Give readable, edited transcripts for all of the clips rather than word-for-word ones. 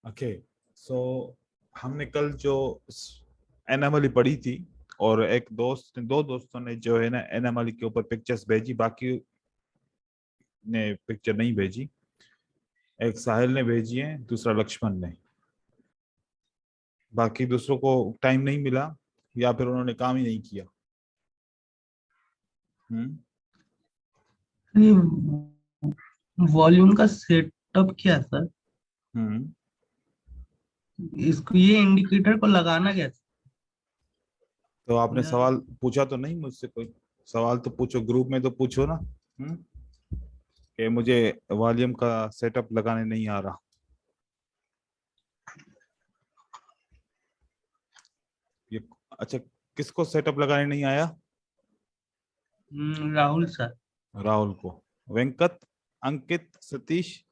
Okay, सो हमने कल जो एनामली पढ़ी थी, और दो दोस्तों ने जो है ना एनामली के ऊपर पिक्चर्स भेजी, बाकी ने पिक्चर नहीं भेजी। एक साहिल ने भेजी है, दूसरा लक्ष्मण ने। बाकी दूसरों को टाइम नहीं मिला या फिर उन्होंने काम ही नहीं किया। हम्म। वॉल्यूम का सेटअप क्या है सर? हम्म। इसको ये इंडिकेटर को लगाना कैसे? तो आपने या सवाल पूछा तो नहीं मुझसे? कोई सवाल तो पूछो, ग्रुप में तो पूछो ना। कि मुझे वॉल्यूम का सेटअप लगाने नहीं आ रहा। ये अच्छा, किसको सेटअप लगाने नहीं आया? राहुल सर। राहुल को। वेंकट, अंकित, सतीश,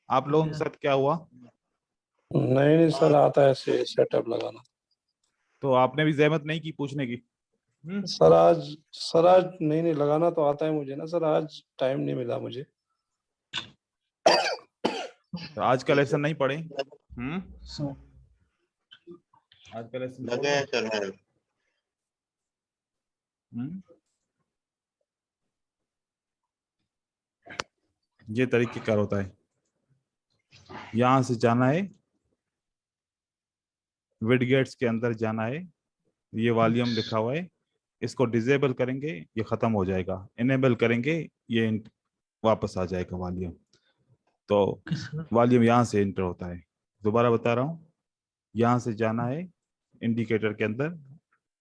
आप लोगों के या साथ क्या हुआ? नहीं नहीं सर, आता है ऐसे सेटअप लगाना। तो आपने भी जहमत नहीं की पूछने की? सर आज नहीं नहीं लगाना तो आता है मुझे ना सर, आज टाइम नहीं मिला मुझे। तो आज का लेसन नहीं पढ़े? सर, आज का लेसन लगे हैं सर है। ये तरीकेकार होता है। यहां से जाना है, विडगेट्स के अंदर जाना है, ये वॉल्यूम लिखा हुआ है, इसको डिसेबल करेंगे ये खत्म हो जाएगा, इनेबल करेंगे ये वापस आ जाएगा वॉल्यूम। तो सर। वॉल्यूम यहाँ से इंटर होता है। दोबारा बता रहा हूँ, यहाँ से जाना है इंडिकेटर के अंदर,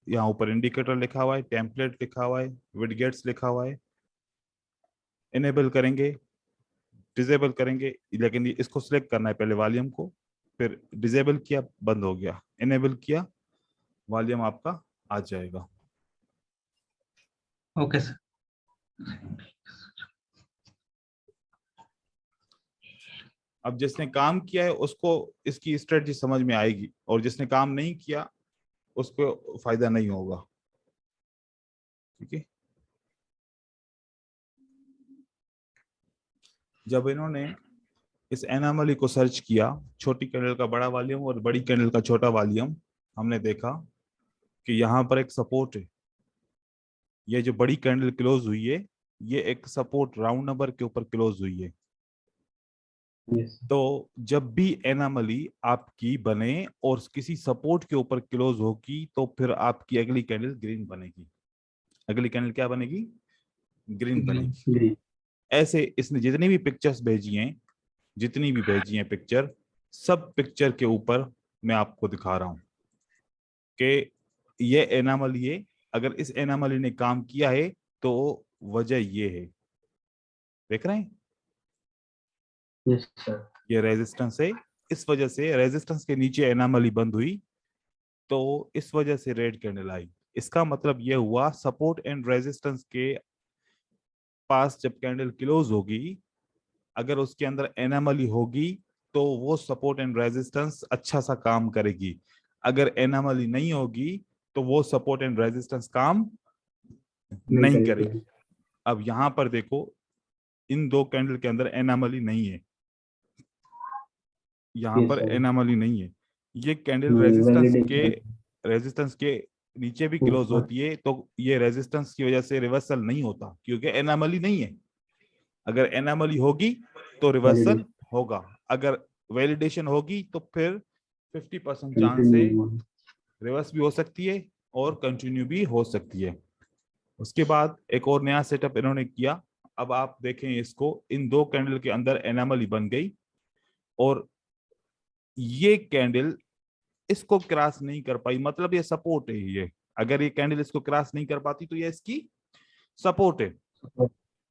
यहाँ ऊपर इंडिकेटर लिखा हुआ है, टेम्पलेट लिखा हुआ है, विडगेट्स लिखा हुआ है, इनेबल करेंगे, डिसेबल करेंगे, लेकिन इसको सिलेक्ट करना है पहले वॉल्यूम को, फिर डिसेबल किया बंद हो गया, इनेबल किया वॉल्यूम आपका आ जाएगा। Okay sir. अब जिसने काम किया है उसको इसकी स्ट्रेटजी समझ में आएगी, और जिसने काम नहीं किया उसको फायदा नहीं होगा। ठीक है। जब इन्होंने इस एनामली को सर्च किया, छोटी कैंडल का बड़ा वॉल्यूम और बड़ी कैंडल का छोटा वॉल्यूम, हमने देखा कि यहाँ पर एक सपोर्ट है। ये जो बड़ी कैंडल क्लोज हुई है, ये एक सपोर्ट राउंड नंबर के ऊपर क्लोज हुई है। तो जब भी एनामली आपकी बने और किसी सपोर्ट के ऊपर क्लोज होगी, तो फिर आपकी अगली कैंडल ग्रीन बनेगी। अगली कैंडल क्या बनेगी? ग्रीन बनेगी। ऐसे इसने जितनी भी पिक्चर्स भेजी हैं, जितनी भी भेजी हैं पिक्चर, सब पिक्चर के ऊपर मैं आपको दिखा रहा हूं कि ये एनामली है। अगर इस एनामली ने काम किया है तो वजह ये है, देख रहे हैं? Yes sir. ये रेजिस्टेंस है, इस वजह से रेजिस्टेंस के नीचे एनामली बंद हुई, तो इस वजह से रेड कैंडल आई। इसका मतलब यह हुआ सपोर्ट एंड रेजिस्टेंस के पास जब कैंडल क्लोज होगी, अगर उसके अंदर एनामली होगी तो वो सपोर्ट एंड रेजिस्टेंस अच्छा सा काम करेगी। अगर एनामली नहीं होगी तो वो सपोर्ट एंड रेजिस्टेंस काम नहीं करेगी। अब यहां पर देखो, इन दो कैंडल के अंदर एनामली नहीं है, यहाँ पर एनामली नहीं है। ये कैंडल रेजिस्टेंस के नीचे भी क्लोज होती है, तो ये रेजिस्टेंस की वजह से रिवर्सल नहीं होता, क्योंकि एनामली नहीं है। अगर एनामली होगी तो रिवर्सल होगा, अगर वैलिडेशन होगी तो फिर 50% चांस से रिवर्स भी हो सकती है और कंटिन्यू भी हो सकती है। उसके बाद एक और नया सेटअप इन्होंने किया। अब आप देखें इसको, इन दो कैंडल के अंदर एनामली बन गई और ये कैंडल इसको क्रॉस नहीं कर पाई, मतलब ये सपोर्ट है। ये अगर ये कैंडल इसको क्रॉस नहीं कर पाती तो ये इसकी सपोर्ट है।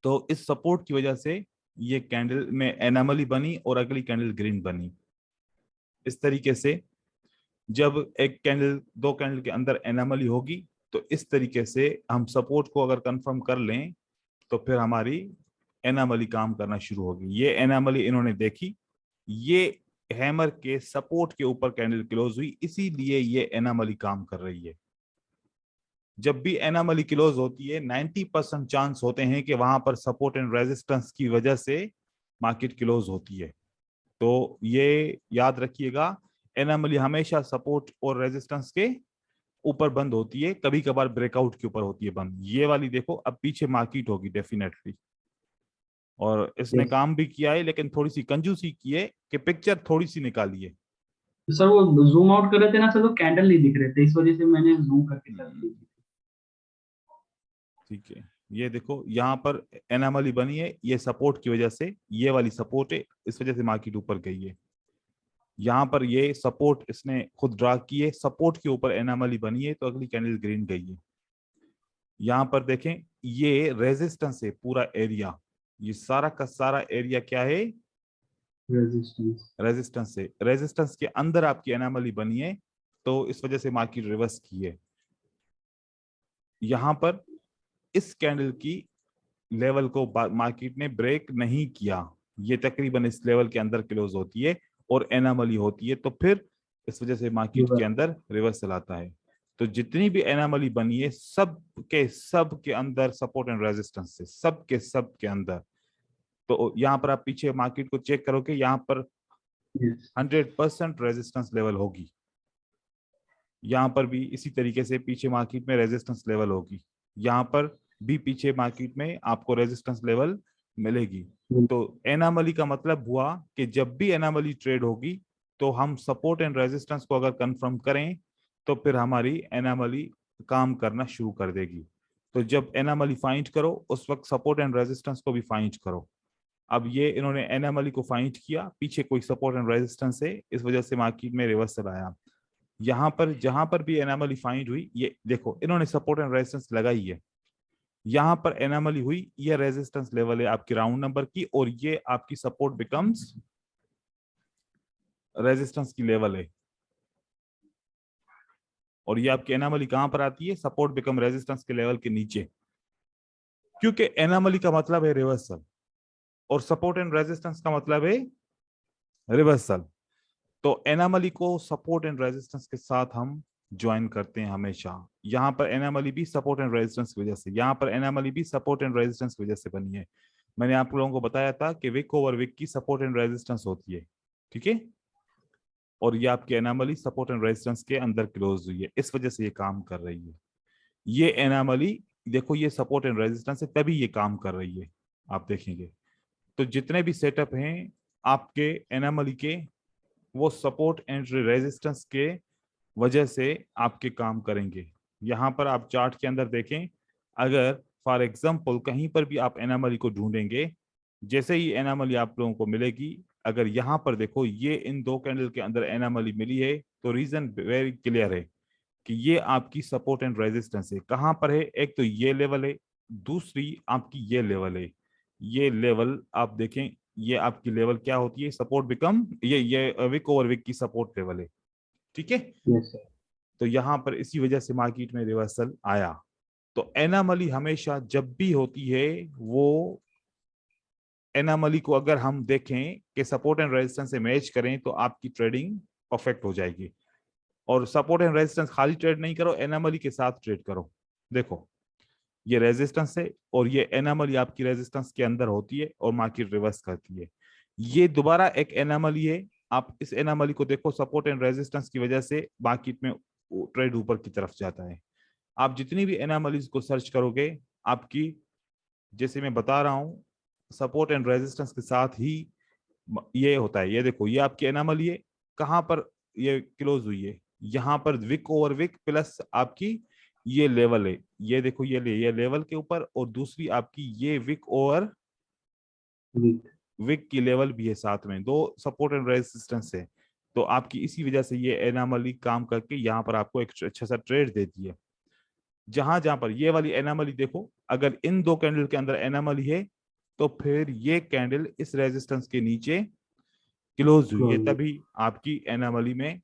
तो इस सपोर्ट की वजह से ये कैंडल में एनामली बनी और अगली कैंडल ग्रीन बनी। इस तरीके से जब एक कैंडल दो कैंडल के अंदर एनामली होगी, तो इस तरीके से हम सपोर्ट को अगर कंफर्म कर लें तो फिर हमारी एनामली काम करना शुरू होगी। ये एनामली इन्होंने देखी, ये हैमर के सपोर्ट के ऊपर कैंडल क्लोज हुई, इसीलिए ये एनामली काम कर रही है। जब भी एनामली क्लोज होती है 90% चांस होते हैं कि वहां पर सपोर्ट एंड रेजिस्टेंस की वजह से मार्केट क्लोज होती है। तो ये याद रखिएगा, एनोमली हमेशा सपोर्ट और रेजिस्टेंस के ऊपर बंद होती है, कभी कभार ब्रेकआउट के ऊपर होती है बंद। ये वाली देखो अब पीछे मार्केट होगी डेफिनेटली, और इसने Yes. काम भी किया है, लेकिन थोड़ी सी कंजूसी की है कि पिक्चर थोड़ी सी निकाली है। तो सर वो जूम आउट कर रहे थे ना सर, तो कैंडल नहीं दिख रहे थे, इस वजह से मैंने जूम करके कर दी। ठीक है, ये देखो यहाँ पर एनामली बनी है, ये सपोर्ट की वजह से, ये वाली सपोर्ट है, इस वजह से मार्केट ऊपर गई है। यहाँ पर ये सपोर्ट इसने खुद ड्रा की है, सपोर्ट के ऊपर एनामली बनी है, तो अगली कैंडल ग्रीन गई है। यहाँ पर देखें, ये रेजिस्टेंस है पूरा एरिया, ये सारा का सारा एरिया क्या है, रेजिस्टेंस। रेजिस्टेंस है। रेजिस्टेंस के अंदर आपकी एनामली बनी है, तो इस वजह से मार्केट रिवर्स की है। यहाँ पर इस कैंडल की लेवल को मार्केट ने ब्रेक नहीं किया, ये तकरीबन इस लेवल के अंदर क्लोज होती है और एनामली होती है, तो फिर इस वजह से मार्केट के अंदर रिवर्सल आता है। तो जितनी भी एनामली बनी है सब के अंदर सपोर्ट एंड रेजिस्टेंस है, सब के अंदर। तो यहाँ पर आप पीछे मार्केट को चेक करोगे, यहाँ पर 100% रेजिस्टेंस लेवल होगी, यहाँ पर भी इसी तरीके से पीछे मार्केट में रेजिस्टेंस लेवल होगी, यहाँ पर भी पीछे मार्केट में आपको रेजिस्टेंस लेवल मिलेगी। तो एनामली का मतलब हुआ कि जब भी एनामली ट्रेड होगी तो हम सपोर्ट एंड रेजिस्टेंस को अगर कंफर्म करें तो फिर हमारी एनामली काम करना शुरू कर देगी। तो जब एनामली फाइंड करो उस वक्त सपोर्ट एंड रेजिस्टेंस को भी फाइंड करो। अब ये इन्होंने एनामली को फाइंड किया, पीछे कोई सपोर्ट एंड रेजिस्टेंस है, इस वजह से मार्केट में रिवर्सल आया। यहाँ पर जहां पर भी एनामली फाइंड हुई, ये देखो इन्होंने सपोर्ट एंड रेजिस्टेंस लगाई है, यहाँ पर एनामली हुई, ये रेजिस्टेंस लेवल है आपकी राउंड नंबर की, और ये आपकी सपोर्ट बिकम्स रेजिस्टेंस की लेवल है, और ये आपकी एनामली कहां पर आती है, सपोर्ट बिकम रेजिस्टेंस के लेवल के नीचे, क्योंकि एनामली का मतलब है रिवर्सल और सपोर्ट एंड रेजिस्टेंस का मतलब है रिवर्सल। तो एनामली को सपोर्ट एंड रेजिस्टेंस के साथ हम ज्वाइन करते हैं हमेशा। यहाँ पर एनामली भी सपोर्ट एंड रेजिस्टेंस की वजह से, यहाँ पर एनामली भी सपोर्ट एंड रेजिस्टेंस की वजह से बनी है। मैंने आप लोगों को बताया था कि विक ओवर विक की सपोर्ट एंड रेजिस्टेंस होती है, ठीक है, और ये आपकी एनामली सपोर्ट एंड रेजिस्टेंस के अंदर क्लोज हुई है, इस वजह से ये काम कर रही है। ये एनामली देखो, ये सपोर्ट एंड रेजिस्टेंस है, तभी ये काम कर रही है, आप देखेंगे। तो जितने भी सेटअप हैं आपके एनामली के, वो सपोर्ट एंड रेजिस्टेंस के वजह से आपके काम करेंगे। यहाँ पर आप चार्ट के अंदर देखें, अगर फॉर एग्जांपल कहीं पर भी आप एनामली को ढूंढेंगे, जैसे ही एनामली आप लोगों को मिलेगी, अगर यहाँ पर देखो ये इन दो कैंडल के अंदर एनामली मिली है, तो रीजन वेरी क्लियर है कि ये आपकी सपोर्ट एंड रेजिस्टेंस है। कहाँ पर है, एक तो ये लेवल है, दूसरी आपकी ये लेवल है। ये लेवल आप देखें, ये आपकी लेवल क्या होती है, सपोर्ट बिकम, ये विक ओवर विक की सपोर्ट लेवल है, ठीक है। Yes sir. तो यहाँ पर इसी वजह से मार्केट में रिवर्सल आया। तो एनामली हमेशा जब भी होती है, वो एनामली को अगर हम देखें कि सपोर्ट एंड रेजिस्टेंस से मैच करें तो आपकी ट्रेडिंग परफेक्ट हो जाएगी। और सपोर्ट एंड रेजिस्टेंस खाली ट्रेड नहीं करो, एनामली के साथ ट्रेड करो। देखो ये रेजिस्टेंस है और ये एनामली आपकी रेजिस्टेंस के अंदर होती है और मार्केट रिवर्स करती है। ये दोबारा एक एनामली है, आप इस एनामली को देखो, सपोर्ट एंड रेजिस्टेंस की वजह से मार्केट में ट्रेड ऊपर की तरफ जाता है। आप जितनी भी एनामलीज को सर्च करोगे, आपकी, जैसे मैं बता रहा हूं, सपोर्ट एंड रेजिस्टेंस के साथ ही ये होता है। ये देखो, ये आपकी एनामली है, कहां पर ये क्लोज हुई है, यहाँ पर विक ओवर विक प्लस आपकी ये लेवल है, ये देखो ये लेवल के ऊपर, और दूसरी आपकी ये विक ओवर विक की लेवल भी है साथ में, दो सपोर्ट एंड रेजिस्टेंस है। तो आपकी इसी वजह से ये एनामली काम करके यहाँ पर आपको एक अच्छा सा ट्रेड देती है। जहां जहां पर ये वाली एनामली देखो, अगर इन दो कैंडल के अंदर एनामली है तो फिर ये कैंडल इस रेजिस्टेंस के नीचे क्लोज हुई है, तभी आपकी एनामली में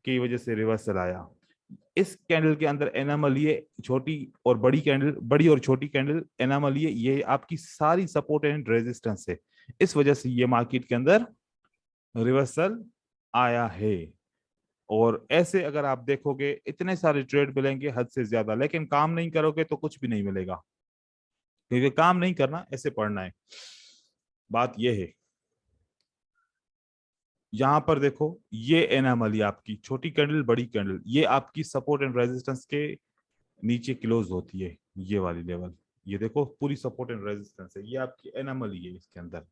की वजह से रिवर्सल आया। इस कैंडल के अंदर एनामली है, छोटी और बड़ी कैंडल, बड़ी और छोटी कैंडल एनामली है, ये आपकी सारी सपोर्ट एंड रेजिस्टेंस है, इस वजह से ये मार्केट के अंदर रिवर्सल आया है। और ऐसे अगर आप देखोगे इतने सारे ट्रेड मिलेंगे हद से ज्यादा, लेकिन काम नहीं करोगे तो कुछ भी नहीं मिलेगा, क्योंकि काम नहीं करना, ऐसे पढ़ना है, बात यह है। यहाँ पर देखो, ये एनामली आपकी छोटी कैंडल बड़ी कैंडल, ये आपकी सपोर्ट एंड रेजिस्टेंस के नीचे क्लोज होती है, ये वाली लेवल। ये देखो पूरी सपोर्ट एंड रेजिस्टेंस है, ये आपकी एनामली है इसके अंदर,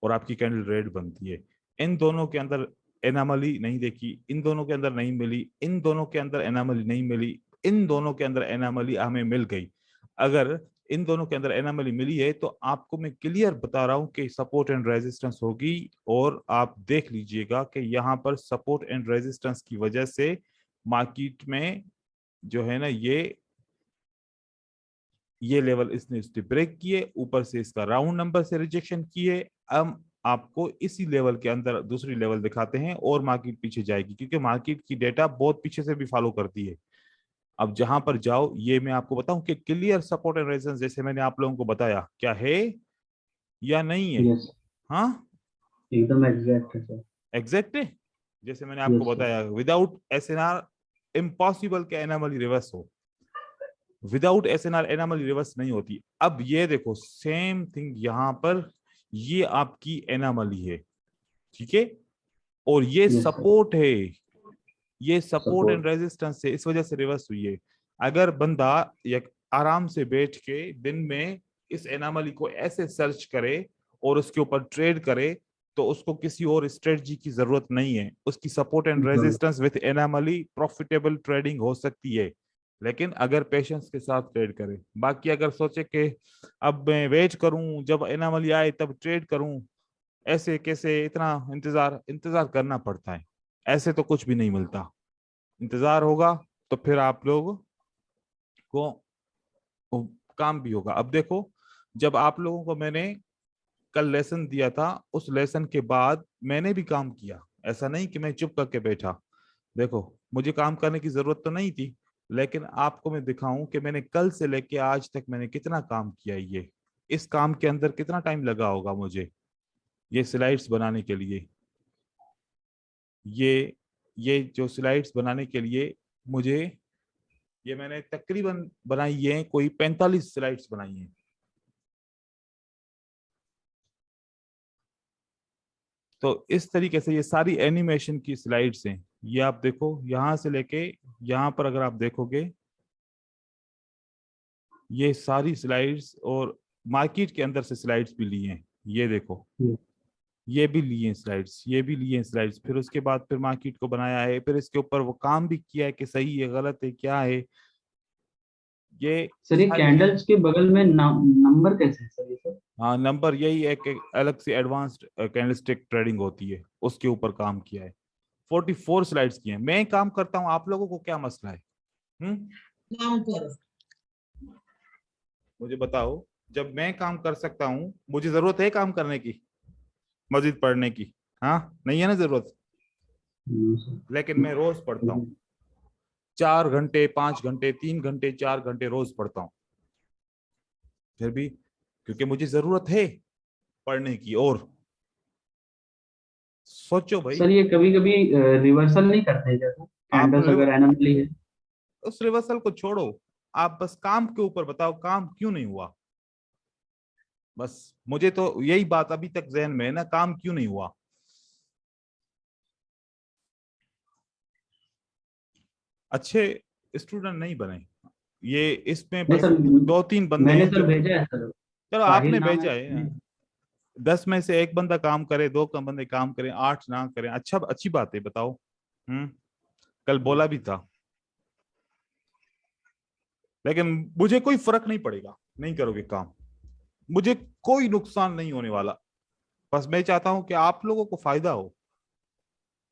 और आपकी कैंडल रेड बनती है। इन दोनों के अंदर एनामली नहीं देखी, इन दोनों के अंदर नहीं मिली, इन दोनों के अंदर एनामली नहीं मिली, इन दोनों के अंदर एनामली हमें मिल गई। अगर इन दोनों के अंदर एनामली मिली है तो आपको मैं क्लियर बता रहा हूं कि सपोर्ट एंड रेजिस्टेंस होगी, और आप देख लीजिएगा कि यहाँ पर सपोर्ट एंड रेजिस्टेंस की वजह से मार्केट में जो है ना, ये लेवल इसने ब्रेक किए, ऊपर से इसका राउंड नंबर से रिजेक्शन किए। अब आपको इसी लेवल के अंदर दूसरी लेवल दिखाते हैं, और मार्केट पीछे जाएगी, क्योंकि मार्केट की डेटा बहुत पीछे से भी फॉलो करती है। अब जहां पर जाओ, ये मैं आपको बताऊं कि क्लियर सपोर्ट एंड रेजिस्टेंस जैसे मैंने आप लोगों को बताया, क्या है या नहीं है? यस, हाँ, एकदम एग्जैक्ट है सर। एग्जैक्ट है। जैसे मैंने आपको यस सर। बताया, विदाउट एसएनआर इम्पॉसिबल के एनामली रिवर्स हो, विदाउट एसएनआर एनामली रिवर्स नहीं होती। अब ये देखो सेम थिंग यहाँ पर, ये आपकी एनामली है, ठीक है, और ये यस सर। सपोर्ट है, ये सपोर्ट एंड सपोर्ट। रेजिस्टेंस है, इस वजह से रिवर्स हुई है। अगर बंदा एक आराम से बैठ के दिन में इस एनामली को ऐसे सर्च करे और उसके ऊपर ट्रेड करे, तो उसको किसी और स्ट्रेटजी की जरूरत नहीं है, उसकी support and resistance with anomaly profitable trading हो सकती है, लेकिन अगर पेशेंस के साथ ट्रेड करे। बाकी अगर सोचे कि अब मैं वेट करूं जब एनामली आए तब ट्रेड करूं, ऐसे कैसे, इतना इंतजार इंतजार करना पड़ता है, ऐसे तो कुछ भी नहीं मिलता। इंतजार होगा तो फिर आप लोग को काम भी होगा। अब देखो, जब आप लोगों को मैंने कल लेसन दिया था, उस लेसन के बाद मैंने भी काम किया, ऐसा नहीं कि मैं चुप करके बैठा। देखो, मुझे काम करने की जरूरत तो नहीं थी, लेकिन आपको मैं दिखाऊं कि मैंने कल से लेके आज तक मैंने कितना काम किया। ये इस काम के अंदर कितना टाइम लगा होगा मुझे, ये स्लाइड्स बनाने के लिए, ये जो स्लाइड्स बनाने के लिए मुझे, ये मैंने तकरीबन बनाई है, कोई 45 स्लाइड्स बनाई हैं। तो इस तरीके से ये सारी एनिमेशन की स्लाइड्स हैं। ये आप देखो, यहां से लेके यहां पर अगर आप देखोगे, ये सारी स्लाइड्स, और मार्केट के अंदर से स्लाइड्स भी लिए हैं, ये देखो, ये भी लिए स्लाइड्स, ये भी लिए स्लाइड्स, फिर उसके बाद फिर मार्केट को बनाया है, फिर इसके ऊपर वो काम भी किया है कि सही है गलत है क्या है, ये सर ये सारी चीज। कैंडल्स के बगल में नंबर कैसे है सर ये सर? हाँ, नंबर यही एक अलग से एडवांस्ड कैंडलस्टिक ट्रेडिंग होती है, उसके ऊपर काम किया है। 44 स्लाइड्स की हैं। मैं काम करता हूँ, आप लोगों को क्या मसला है? काम करो, मुझे बताओ। जब मैं काम कर सकता हूँ, मुझे जरूरत है काम करने की, मजीद पढ़ने की? हाँ, नहीं है ना जरूरत, सर। लेकिन मैं रोज पढ़ता हूँ, 4 घंटे 5 घंटे 3 घंटे 4 घंटे रोज पढ़ता हूँ, फिर भी क्योंकि मुझे जरूरत है पढ़ने की। और सोचो भाई, सर ये कभी कभी रिवर्सल नहीं करते हैं क्या सर, आप कैंडल्स अगर एनोमली है? उस रिवर्सल को छोड़ो, आप बस काम के ऊपर बताओ, काम क्यों नहीं हुआ? बस मुझे तो यही बात अभी तक जहन में है ना, काम क्यों नहीं हुआ? अच्छे स्टूडेंट नहीं बने, ये इसमें नहीं बस सर, 2-3 बंदे मैंने हैं सर जो, भेजा है सर। चलो साहिल आपने नाम है। भेजा है, 10 में से एक बंदा काम करे, 2 बंदे काम करें, 8 ना करें, अच्छा अच्छी बात है, बताओ। कल बोला भी था, लेकिन मुझे कोई फर्क नहीं पड़ेगा, नहीं करोगे काम, मुझे कोई नुकसान नहीं होने वाला। बस मैं चाहता हूं कि आप लोगों को फायदा हो,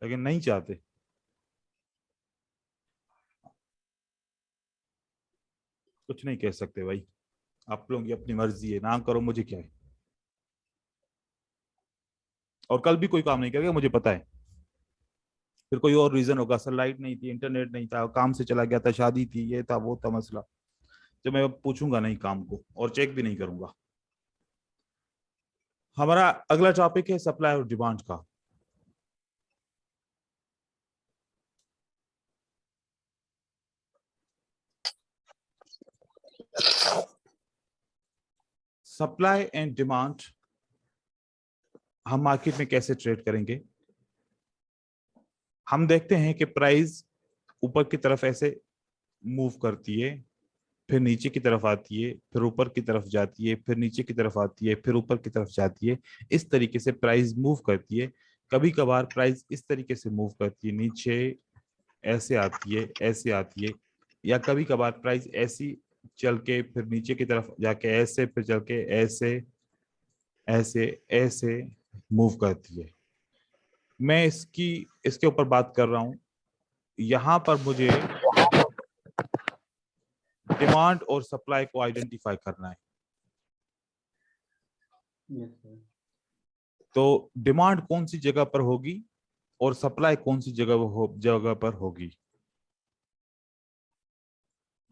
लेकिन नहीं चाहते। कुछ नहीं कह सकते भाई, आप लोगों की अपनी मर्जी है, ना करो मुझे क्या है। और कल भी कोई काम नहीं करेगा, मुझे पता है। फिर कोई और रीजन होगा, सर लाइट नहीं थी, इंटरनेट नहीं था, काम से चला गया था, शादी थी, ये था वो था मसला, जो मैं पूछूंगा नहीं काम को, और चेक भी नहीं करूंगा। हमारा अगला टॉपिक है सप्लाई और डिमांड का। सप्लाई एंड डिमांड हम मार्केट में कैसे ट्रेड करेंगे? हम देखते हैं कि प्राइस ऊपर की तरफ ऐसे मूव करती है, फिर नीचे की तरफ आती है, फिर ऊपर की तरफ जाती है, फिर नीचे की तरफ आती है, फिर ऊपर की तरफ जाती है। इस तरीके से प्राइस मूव करती है। कभी कभार प्राइस इस तरीके से मूव करती है, नीचे ऐसे आती है, ऐसे आती है, या कभी कभार प्राइस ऐसी चल के फिर नीचे की तरफ जाके ऐसे, फिर चल के ऐसे ऐसे ऐसे मूव करती है। मैं इसके ऊपर बात कर रहा हूं। यहां पर मुझे डिमांड और सप्लाई को आइडेंटिफाई करना है। Yes sir. तो डिमांड कौन सी जगह पर होगी और सप्लाई कौन सी जगह पर होगी।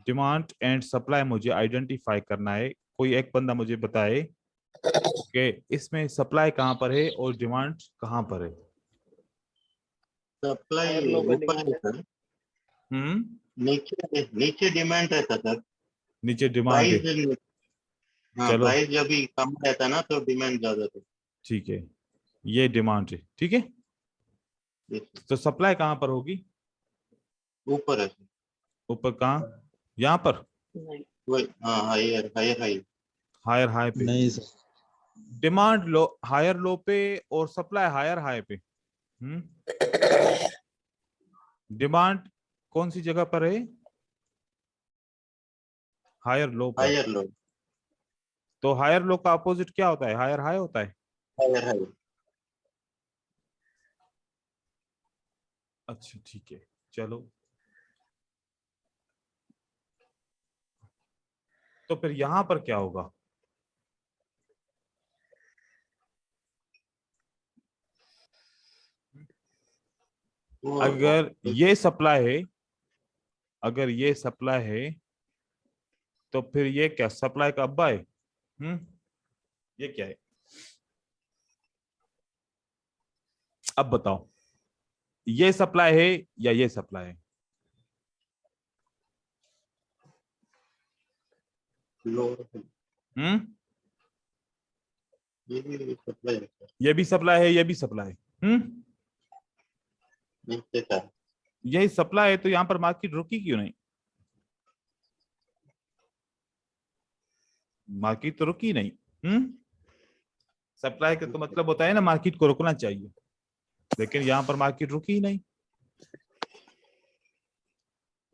डिमांड एंड सप्लाई मुझे आइडेंटिफाई करना है। कोई एक बंदा मुझे बताए कि इसमें सप्लाई कहां पर है और डिमांड कहां पर है। सप्लाई ऊपर है सर, नीचे नीचे डिमांड रहता सर। नीचे डिमांड है। प्राइस, हाँ चलो प्राइस जब भी कम रहता ना तो डिमांड ज्यादा था। ठीक है, ये डिमांड है, ठीक है। Yes, sir. तो सप्लाई कहां पर होगी। ऊपर है सर। ऊपर कहां, यहाँ पर वही, हाँ higher higher high. Higher high पे। नहीं sir, demand low higher low पे और सप्लाई हायर हाई पे। डिमांड कौन सी जगह पर है, हायर लो पर। हायर लो, तो हायर लो का अपोजिट क्या होता है, हायर हाई होता है। Higher high. अच्छा ठीक है, चलो। तो फिर यहां पर क्या होगा। वो अगर ये सप्लाई है, अगर ये सप्लाई है, तो फिर ये क्या सप्लाई का अब्बा है। ये क्या है। अब बताओ, ये सप्लाई है या ये सप्लाई है। लो, हम्म ये भी सप्लाई है सर। ये भी सप्लाई है, ये भी सप्लाई है। नीचे का यही सप्लाई है, तो यहां पर मार्केट रुकी क्यों नहीं। मार्केट तो रुकी नहीं। सप्लाई का तो मतलब होता है ना मार्केट को रुकना चाहिए, लेकिन यहां पर मार्केट रुकी ही नहीं।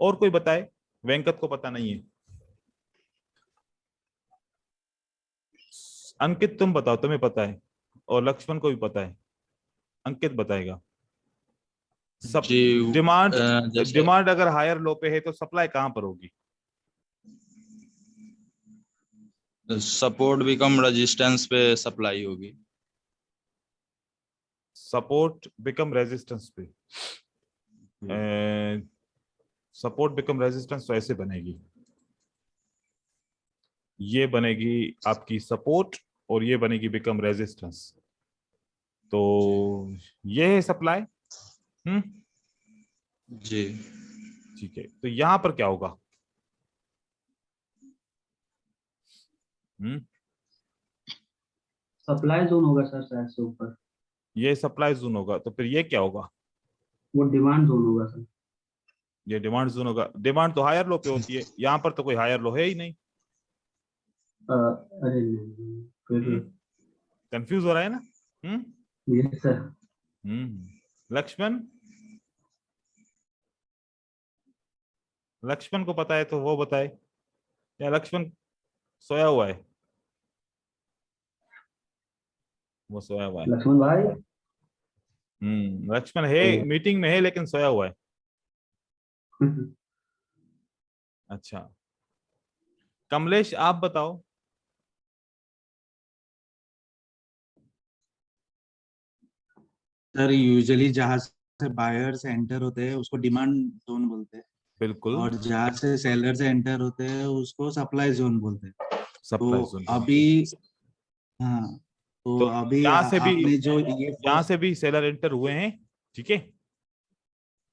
और कोई बताए, वेंकट को पता नहीं है। अंकित तुम बताओ, तुम्हें पता है, और लक्ष्मण को भी पता है। अंकित बताएगा। सब जी डिमांड जैसे डिमांड अगर हायर लो पे है तो सप्लाई कहां पर होगी। सपोर्ट बिकम रेजिस्टेंस पे सप्लाई होगी। सपोर्ट बिकम रेजिस्टेंस पे। सपोर्ट बिकम रेजिस्टेंस तो ऐसे बनेगी, ये बनेगी आपकी सपोर्ट और ये बनेगी बिकम रेजिस्टेंस। तो ये है सप्लाई। जी ठीक है, तो यहां पर क्या होगा। सप्लाई जोन होगा सर शायद से ऊपर। ये सप्लाई जोन होगा, तो फिर ये क्या होगा। वो डिमांड जोन होगा सर। ये डिमांड जोन होगा। डिमांड तो हायर लो पे होती है, यहाँ पर तो कोई हायर लो है ही नहीं। अरे नहीं, फिर कंफ्यूज हो रहा है ना। ये सर। लक्ष्मण, लक्ष्मण को पता है तो वो बताए, या लक्ष्मण सोया हुआ है। वो सोया हुआ है। लक्ष्मण भाई। लक्ष्मण है, मीटिंग में है लेकिन सोया हुआ है। अच्छा, कमलेश आप बताओ। सर यूजुअली जहां से बायर्स एंटर होते हैं उसको डिमांड जोन बोलते हैं, बिल्कुल, और जहां से सेलर्स एंटर होते हैं उसको सप्लाई जोन बोलते हैं। सप्लाई तो जोन। अभी, हाँ, तो तो अभी आपने जो ये यहाँ से भी सेलर एंटर हुए हैं, ठीक है।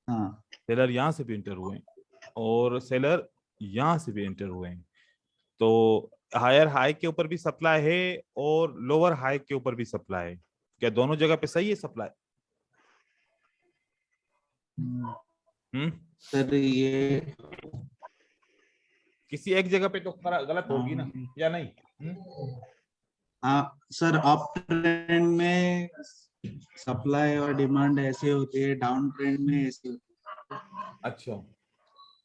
हाँ सेलर यहाँ से भी एंटर हुए हैं और सेलर यहाँ से भी एंटर हुए हैं। तो हायर हाई के ऊपर भी सप्लाई है और लोअर हाई के ऊपर भी सप्लाई है। क्या दोनों जगह पे सही है सप्लाई। सर ये किसी एक जगह पे तो गलत होगी ना, या नहीं? हाँ सर, अप ट्रेंड में सप्लाई और डिमांड ऐसे होती है, डाउन ट्रेंड में ऐसे होती अच्छा,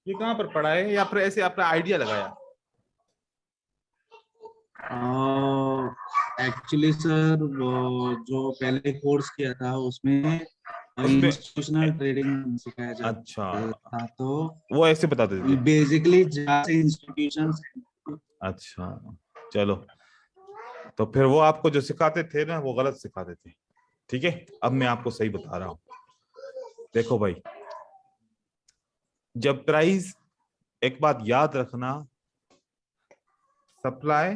ये कहाँ पर पढ़ा है या फिर ऐसे आपने आइडिया लगाया? है। एक्चुअली सर वो जो पहले कोर्स किया था उसमें इंस्टीट्यूशनल ट्रेडिंग सिखाया जाता अच्छा, था, तो वो ऐसे बताते थे। बेसिकली जहाँ से इंस्टीट्यूशंस। अच्छा, चलो, तो फिर वो आपको जो सिखाते थे ना वो गलत सिखाते थे। ठीक है, अब मैं आपको सही बता रहा हूं। देखो भाई, जब प्राइस, एक बात याद रखना, सप्लाई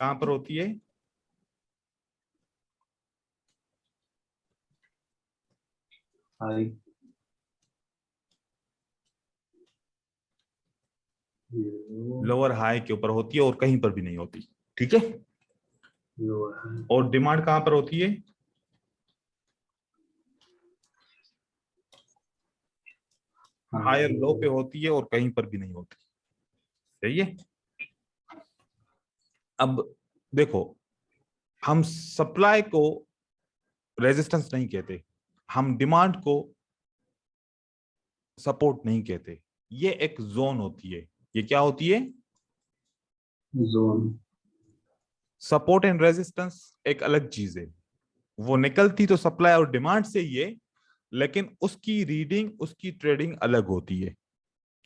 कहां पर होती है? हाई, लोअर हाई के ऊपर होती है और कहीं पर भी नहीं होती। ठीक है, और डिमांड कहां पर होती है? हायर लो पे होती है और कहीं पर भी नहीं होती। सही है। अब देखो, हम सप्लाई को रेजिस्टेंस नहीं कहते, हम डिमांड को सपोर्ट नहीं कहते, ये एक जोन होती है। ये क्या होती है? जोन। सपोर्ट एंड रेजिस्टेंस एक अलग चीज है। वो निकलती तो सप्लाई और डिमांड से ही है, लेकिन उसकी रीडिंग, उसकी ट्रेडिंग अलग होती है।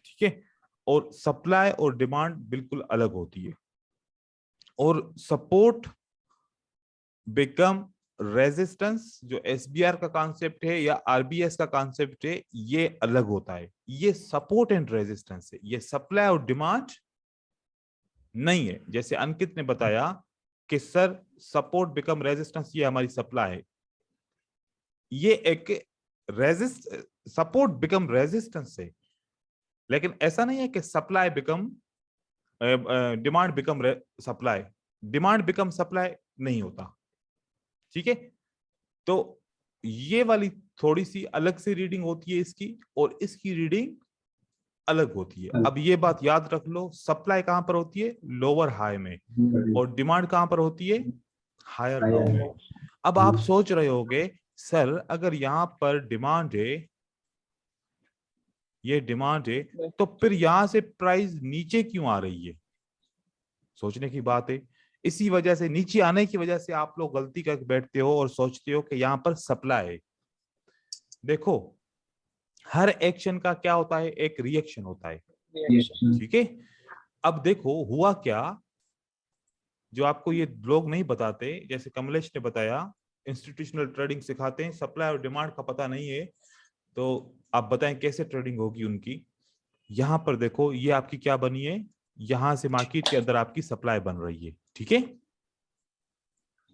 ठीक है, और सप्लाई और डिमांड बिल्कुल अलग होती है। और सपोर्ट बिकम रेजिस्टेंस, जो एसबीआर का कॉन्सेप्ट है या आरबीएस का कॉन्सेप्ट है, ये अलग होता है। ये सपोर्ट एंड रेजिस्टेंस है, ये सप्लाई और डिमांड नहीं है। जैसे अंकित ने बताया कि सर सपोर्ट बिकम रेजिस्टेंस, ये हमारी सप्लाई है, ये एक सपोर्ट बिकम रेजिस्टेंस है। लेकिन ऐसा नहीं है कि supply become demand become supply, demand become supply नहीं होता। ठीक है, तो ये वाली थोड़ी सी अलग से रीडिंग होती है इसकी, और इसकी रीडिंग अलग होती है। अब ये बात याद रख लो, सप्लाई कहां पर होती है? लोअर हाई में, और डिमांड कहां पर होती है? हायर लो में। अब आप सोच रहे होगे, सर अगर यहां पर डिमांड है, ये डिमांड है, तो फिर यहां से प्राइस नीचे क्यों आ रही है? सोचने की बात है। इसी वजह से, नीचे आने की वजह से आप लोग गलती करके बैठते हो और सोचते हो कि यहां पर सप्लाई है। देखो, हर एक्शन का क्या होता है? एक रिएक्शन होता है। ठीक है, अब देखो हुआ क्या, जो आपको ये लोग नहीं बताते, जैसे कमलेश ने बताया, इंस्टीट्यूशनल ट्रेडिंग सिखाते हैं, सप्लाई और डिमांड का पता नहीं है, तो आप बताएं कैसे ट्रेडिंग होगी उनकी। यहां पर देखो, ये आपकी क्या बनी है? यहां से मार्केट के अंदर आपकी सप्लाई बन रही है। ठीक है,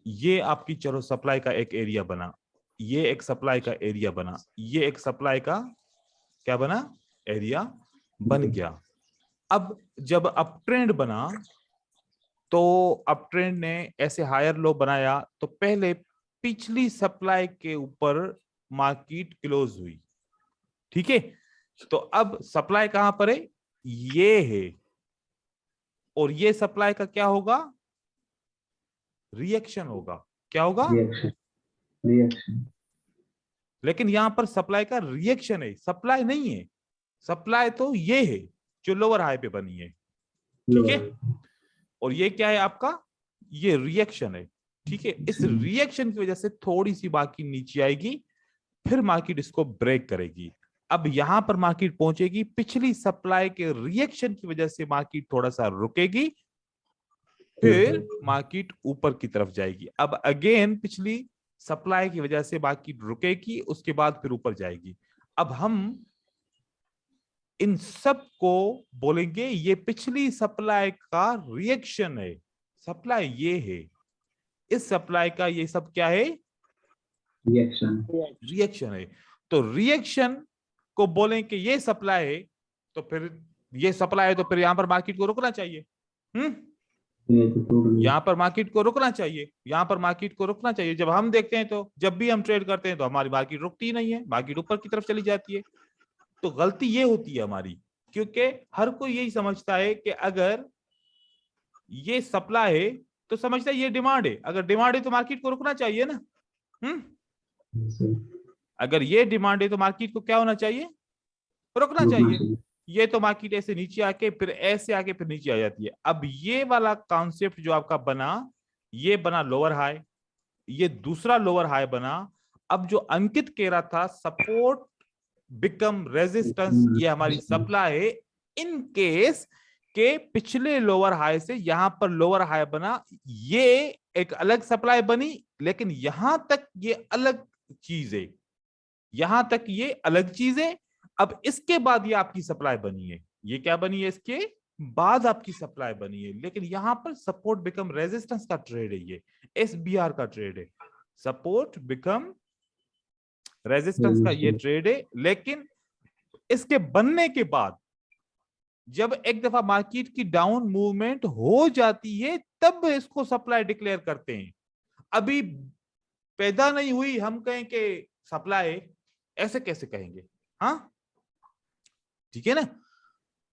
ये आपकी, चलो सप्लाई का एक एरिया बना, ये एक सप्लाई का एरिया बना, ये एक सप्लाई का क्या बना? एरिया बन गया। अब जब अप ट्रेंड बना, तो अप ट्रेंड ने ऐसे हायर लो बनाया, तो पहले पिछली सप्लाई के ऊपर मार्केट क्लोज हुई। ठीक है, तो अब सप्लाई कहां पर है? ये है, और ये सप्लाई का क्या होगा? रिएक्शन होगा। क्या होगा? रिएक्शन। लेकिन यहां पर सप्लाई का रिएक्शन है, सप्लाई नहीं है। सप्लाई तो ये है जो लोअर हाई पे बनी है। ठीक है, और ये क्या है आपका? ये रिएक्शन है। ठीक है, इस रिएक्शन की वजह से थोड़ी सी बाकी नीचे आएगी, फिर मार्केट इसको ब्रेक करेगी। अब यहां पर मार्केट पहुंचेगी, पिछली सप्लाई के रिएक्शन की वजह से मार्केट थोड़ा सा रुकेगी, फिर मार्केट ऊपर की तरफ जाएगी। अब अगेन पिछली सप्लाई की वजह से मार्केट रुकेगी, उसके बाद फिर ऊपर जाएगी। अब हम इन सब को बोलेंगे ये पिछली सप्लाई का रिएक्शन है। सप्लाई ये है, इस सप्लाई का ये सब क्या है? रिएक्शन है। तो रिएक्शन को बोलें कि ये सप्लाई है, तो फिर ये सप्लाई है, तो फिर यहां पर मार्केट को रुकना चाहिए। ये तो टूट गई। यहाँ पर मार्केट को रुकना चाहिए, यहाँ पर मार्केट को रुकना चाहिए। जब हम देखते हैं तो जब भी हम ट्रेड करते हैं तो हमारी मार्केट रुकती ही नहीं है, मार्केट ऊपर की तरफ चली जाती है। तो गलती ये होती है हमारी, क्योंकि हर कोई यही समझता है कि अगर ये सप्लाई है तो समझता है ये डिमांड है, अगर डिमांड है तो मार्केट को रुकना चाहिए ना। सही। अगर ये डिमांड है तो मार्केट को क्या होना चाहिए, रुकना चाहिए। ये तो मार्केट ऐसे नीचे आके फिर ऐसे आके फिर नीचे आ जाती है। अब ये वाला कॉन्सेप्ट जो आपका बना, ये बना लोअर हाई, ये दूसरा लोअर हाई बना। अब जो अंकित कह रहा था सपोर्ट बिकम रेजिस्टेंस, ये हमारी सप्लाई है इन केस के पिछले लोअर हाई से यहां पर लोअर हाई बना, ये एक अलग सप्लाई बनी, लेकिन यहां तक ये अलग चीज है, यहां तक ये अलग चीज है। अब इसके बाद ये आपकी सप्लाई बनी है, ये क्या बनी है, इसके बाद आपकी सप्लाई बनी है। लेकिन यहां पर सपोर्ट बिकम रेजिस्टेंस का ट्रेड है, ये SBR का ट्रेड है, सपोर्ट बिकम रेजिस्टेंस का ये ट्रेड है। लेकिन इसके बनने के बाद जब एक दफा मार्केट की डाउन मूवमेंट हो जाती है तब इसको सप्लाई डिक्लेयर करते हैं। अभी पैदा नहीं हुई हम कहें कि सप्लाई, ऐसे कैसे कहेंगे? हाँ ठीक है ना।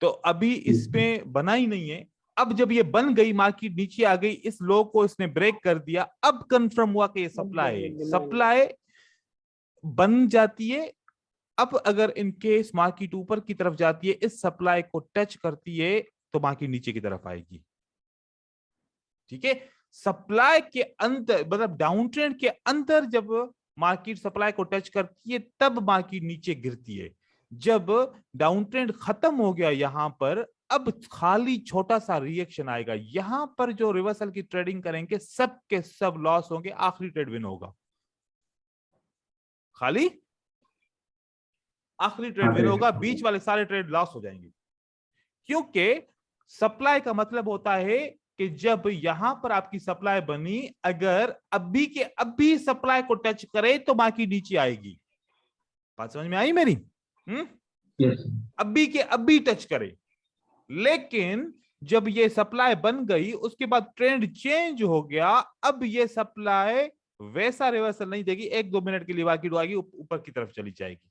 तो अभी इसमें बना ही नहीं है। अब जब ये बन गई, मार्केट नीचे आ गई, इस लो को इसने ब्रेक कर दिया, अब कंफर्म हुआ कि ये सप्लाई है, सप्लाई बन जाती है। अब अगर इन केस मार्केट ऊपर की तरफ जाती है, इस सप्लाई को टच करती है तो मार्केट नीचे की तरफ आएगी। ठीक है, सप्लाई के अंदर मतलब डाउन ट्रेंड के अंदर जब मार्केट सप्लाई को टच करती है तब मार्केट नीचे गिरती है। जब डाउन ट्रेंड खत्म हो गया यहां पर, अब खाली छोटा सा रिएक्शन आएगा। यहां पर जो रिवर्सल की ट्रेडिंग करेंगे सब के सब लॉस होंगे, आखिरी ट्रेड विन होगा, खाली आखिरी ट्रेड विन होगा, बीच वाले सारे ट्रेड लॉस हो जाएंगे। क्योंकि सप्लाई का मतलब होता है कि जब यहां पर आपकी सप्लाई बनी, अगर अभी के अभी सप्लाई को टच करे तो बाकी नीचे आएगी। बात समझ में आई मेरी? अभी के अभी टच करे। लेकिन जब ये सप्लाई बन गई उसके बाद ट्रेंड चेंज हो गया, अब ये सप्लाई वैसा रिवर्सल नहीं देगी, 1-2 मिनट के लिए मार्केट आएगी, ऊपर की तरफ चली जाएगी।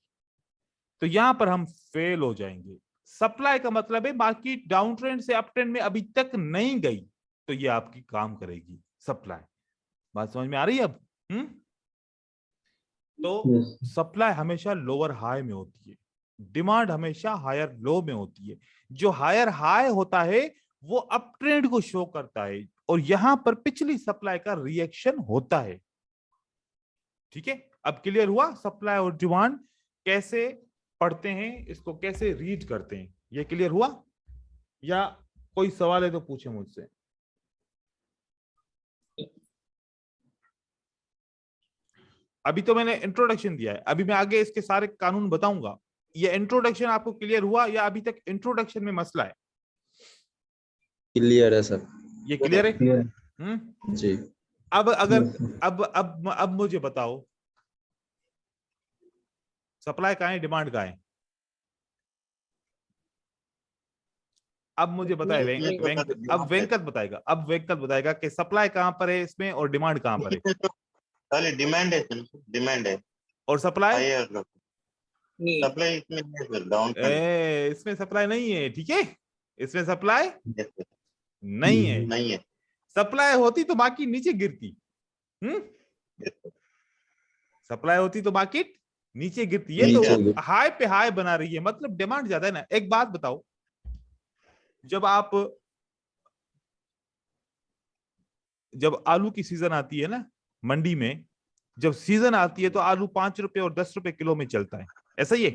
तो यहां पर हम फेल हो जाएंगे। सप्लाई का मतलब है मार्केट डाउन ट्रेंड से अप ट्रेंड में अभी तक नहीं गई तो ये आपकी काम करेगी सप्लाई। बात समझ में आ रही है अब? तो सप्लाई हमेशा लोअर हाई में होती है, डिमांड हमेशा हायर लो में होती है। जो हायर हाई होता है वो अप ट्रेंड को शो करता है, और यहां पर पिछली सप्लाई का रिएक्शन होता है। ठीक है, अब क्लियर हुआ सप्लाई और डिमांड कैसे पढ़ते हैं, इसको कैसे रीड करते हैं, ये क्लियर हुआ? या कोई सवाल है तो पूछे मुझसे। अभी तो मैंने इंट्रोडक्शन दिया है, अभी मैं आगे इसके सारे कानून बताऊंगा। ये इंट्रोडक्शन आपको क्लियर हुआ या अभी तक इंट्रोडक्शन में मसला है? क्लियर है सर। ये क्लियर है? जी। अब अगर अब मुझे बताओ सप्लाई कहाँ है, डिमांड कहाँ है? अब मुझे बताए अब वेंकट बताएगा, अब वेंकट बताएगा कि सप्लाई कहाँ पर है इसमें और डिमांड कहाँ पर है। खाली डिमांड है, डिमांड है और सप्लाई सप्लाई इसमें नहीं है, डाउन इसमें सप्लाई नहीं है। ठीक है, इसमें सप्लाई नहीं है। नहीं है। सप्लाई होती तो मार्केट नीचे गिरती। सप्लाई होती तो मार्केट नीचे गिरती है। तो हाई पे हाई बना रही है, मतलब डिमांड ज्यादा है ना। एक बात बताओ, जब आलू की सीजन आती है ना मंडी में, जब सीजन आती है तो आलू 5 रुपए और 10 रुपए किलो में चलता है, ऐसा ही है?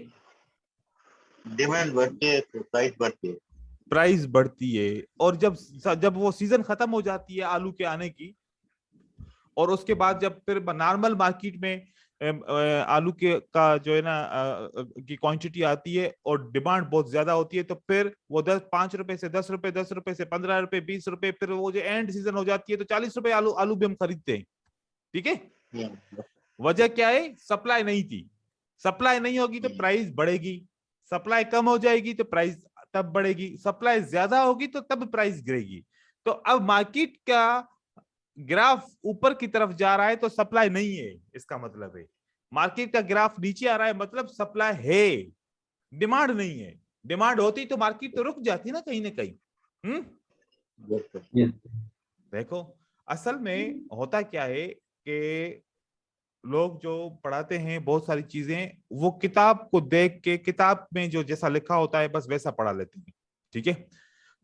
डिमांड बढ़ती है तो प्राइस बढ़ती है, प्राइस बढ़ती है। और जब वो सीजन खत्म हो जाती है आलू के आने की, और उसके बाद जब फिर नॉर्मल मार्केट में आलू के का जो है ना की क्वांटिटी आती है और डिमांड बहुत ज्यादा होती है, तो फिर वो 5 रुपए से 10 रुपए, 10 रुपए से 15 रुपए, 20 रुपए, फिर वो जो एंड सीजन हो जाती है तो 40 रुपए आलू भी हम खरीदते हैं। ठीक है, वजह क्या है? सप्लाई नहीं थी। सप्लाई नहीं होगी तो प्राइस बढ़ेगी, सप्लाई कम हो जाएगी तो प्राइस तब बढ़ेगी, सप्लाई ज्यादा होगी तो तब प्राइस गिरेगी। तो अब मार्केट का ग्राफ ऊपर की तरफ जा रहा है तो सप्लाई नहीं है, इसका मतलब है मार्केट का ग्राफ नीचे आ रहा है मतलब सप्लाई है, डिमांड नहीं है। डिमांड होती तो मार्केट तो रुक जाती ना कहीं कहीं। Yes, sir. Yes. देखो असल में होता क्या है कि लोग जो पढ़ाते हैं बहुत सारी चीजें वो किताब को देख के किताब में जो जैसा लिखा होता है बस वैसा पढ़ा लेते हैं, ठीक है।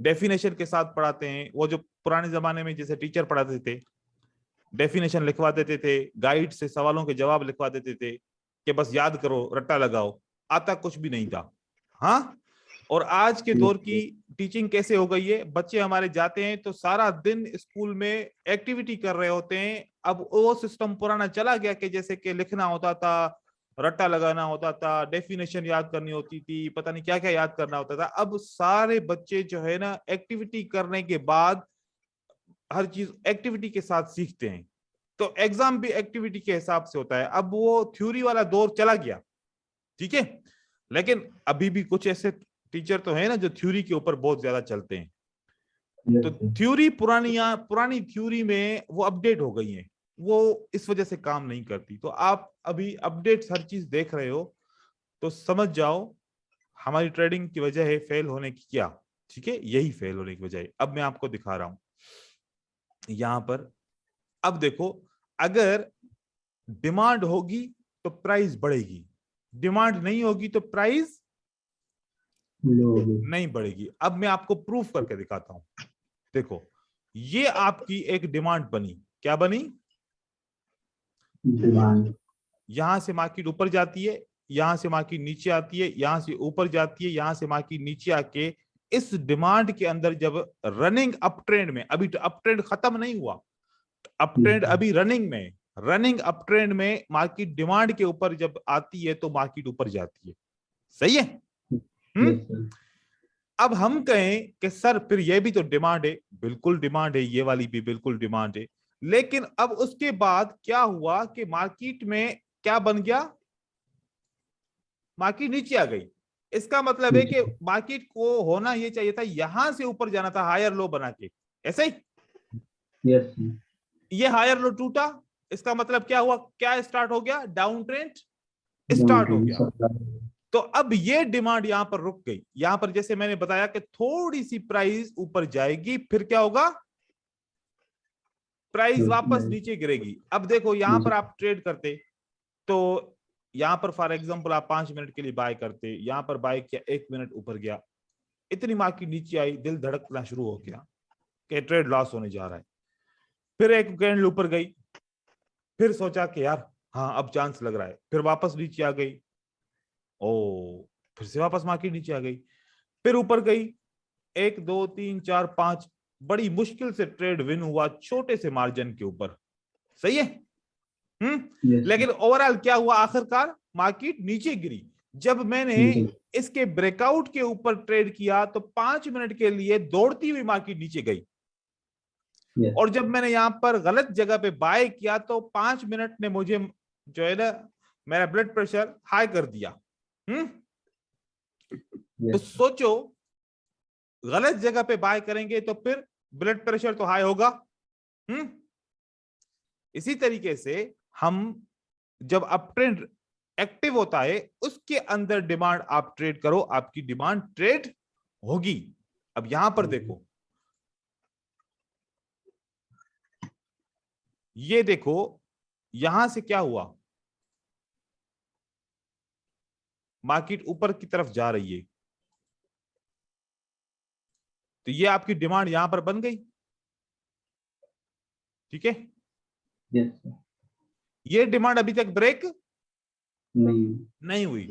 डेफिनेशन के साथ पढ़ाते हैं। वो जो पुराने जमाने में जैसे टीचर पढ़ाते थे, डेफिनेशन लिखवा देते थे, गाइड से सवालों के जवाब लिखवा देते थे कि बस याद करो, रट्टा लगाओ, आता कुछ भी नहीं था। हाँ, और आज के दौर की टीचिंग कैसे हो गई है, बच्चे हमारे जाते हैं तो सारा दिन स्कूल में एक्टिविटी कर रहे होते हैं। अब वो सिस्टम पुराना चला गया कि जैसे कि लिखना होता था, रट्टा लगाना होता था, डेफिनेशन याद करनी होती थी, पता नहीं क्या क्या याद करना होता था। अब सारे बच्चे जो है ना एक्टिविटी करने के बाद हर चीज एक्टिविटी के साथ सीखते हैं, तो एग्जाम भी एक्टिविटी के हिसाब से होता है। अब वो थ्योरी वाला दौर चला गया, ठीक है। लेकिन अभी भी कुछ ऐसे टीचर तो है ना जो थ्योरी के ऊपर बहुत ज्यादा चलते हैं। तो थ्योरी पुरानी थ्योरी में वो अपडेट हो गई है, वो इस वजह से काम नहीं करती। तो आप अभी अपडेट्स हर चीज देख रहे हो तो समझ जाओ हमारी ट्रेडिंग की वजह है फेल होने की क्या, ठीक है, यही फेल होने की वजह है। अब मैं आपको दिखा रहा हूं यहां पर। अब देखो, अगर डिमांड होगी तो प्राइस बढ़ेगी, डिमांड नहीं होगी तो प्राइस नहीं बढ़ेगी। अब मैं आपको प्रूफ करके दिखाता हूं। देखो, ये आपकी एक डिमांड बनी, क्या बनी? डिमांड। यहां से मार्केट ऊपर जाती है, यहां से मार्केट नीचे आती है, यहां से ऊपर जाती है, यहां से मार्केट नीचे आके इस डिमांड के अंदर जब रनिंग अप ट्रेंड में, अभी तो अप ट्रेंड खत्म नहीं हुआ, अप ट्रेंड अभी रनिंग में, रनिंग अप ट्रेंड में मार्केट डिमांड के ऊपर जब आती है तो मार्केट ऊपर जाती है, सही है। अब हम कहें कि सर फिर ये भी तो डिमांड है, बिल्कुल डिमांड है, ये वाली भी बिल्कुल डिमांड है, लेकिन अब उसके बाद क्या हुआ कि मार्केट में क्या बन गया, मार्केट नीचे आ गई। इसका मतलब है कि मार्केट को होना ये चाहिए था, यहां से ऊपर जाना था हायर लो बना के, ऐसे ही। यस। ये हायर लो टूटा, इसका मतलब क्या हुआ, क्या स्टार्ट हो गया, डाउन ट्रेंड स्टार्ट हो गया। तो अब ये डिमांड यहां पर रुक गई। यहां पर जैसे मैंने बताया कि थोड़ी सी प्राइस ऊपर जाएगी, फिर क्या होगा, प्राइस वापस नीचे गिरेगी। अब देखो यहां पर आप ट्रेड करते तो यहां पर फॉर एग्जांपल आप 5 मिनट के लिए बाय करते, यहां पर बाय किया, 1 मिनट ऊपर गया, इतनी मार्केट नीचे आई, दिल धड़कना शुरू हो गया कि ट्रेड लॉस होने जा रहा है। फिर एक कैंडल ऊपर गई, फिर सोचा कि यार हाँ अब चांस लग रहा है, फिर वापस नीचे आ गई, ओ फिर से वापस मार्केट नीचे आ गई, फिर ऊपर गई, 1 2 3 4 5, बड़ी मुश्किल से ट्रेड विन हुआ छोटे से मार्जिन के ऊपर, सही है। लेकिन ओवरऑल क्या हुआ, आखिरकार मार्केट नीचे गिरी। जब मैंने इसके ब्रेकआउट के ऊपर ट्रेड किया तो 5 मिनट के लिए दौड़ती हुई मार्केट नीचे गई, और जब मैंने यहां पर गलत जगह पे बाय किया तो 5 मिनट ने मुझे जो है ना मेरा ब्लड प्रेशर हाई कर दिया। तो सोचो, गलत जगह पे बाय करेंगे तो फिर ब्लड प्रेशर तो हाई होगा। इसी तरीके से हम जब अप ट्रेंड एक्टिव होता है उसके अंदर डिमांड आप ट्रेड करो, आपकी डिमांड ट्रेड होगी। अब यहां पर देखो, ये देखो यहां से क्या हुआ, मार्केट ऊपर की तरफ जा रही है, तो ये आपकी डिमांड यहां पर बन गई, ठीक है। ये डिमांड अभी तक ब्रेक नहीं हुई,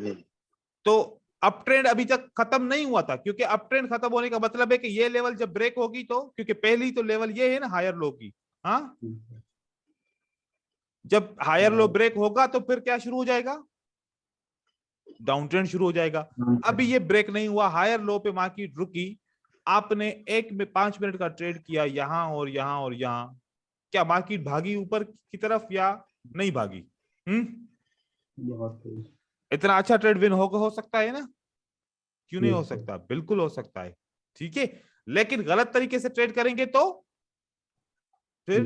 तो अप ट्रेंड अभी तक खत्म नहीं हुआ था, क्योंकि अप ट्रेंड खत्म होने का मतलब है कि ये लेवल जब ब्रेक होगी तो, क्योंकि पहली तो लेवल ये है ना हायर लो की, हाँ, जब हायर लो ब्रेक होगा तो फिर क्या शुरू हो जाएगा, डाउन ट्रेंड शुरू हो जाएगा। अभी ये ब्रेक नहीं हुआ, हायर लो पे मार्केट रुकी, आपने 5 मिनट का ट्रेड किया यहां और यहां और यहां, क्या मार्केट भागी ऊपर की तरफ या नहीं भागी? इतना अच्छा ट्रेड विन हो सकता है ना, क्यों नहीं हो सकता, बिल्कुल हो सकता है, ठीक है। लेकिन गलत तरीके से ट्रेड करेंगे तो फिर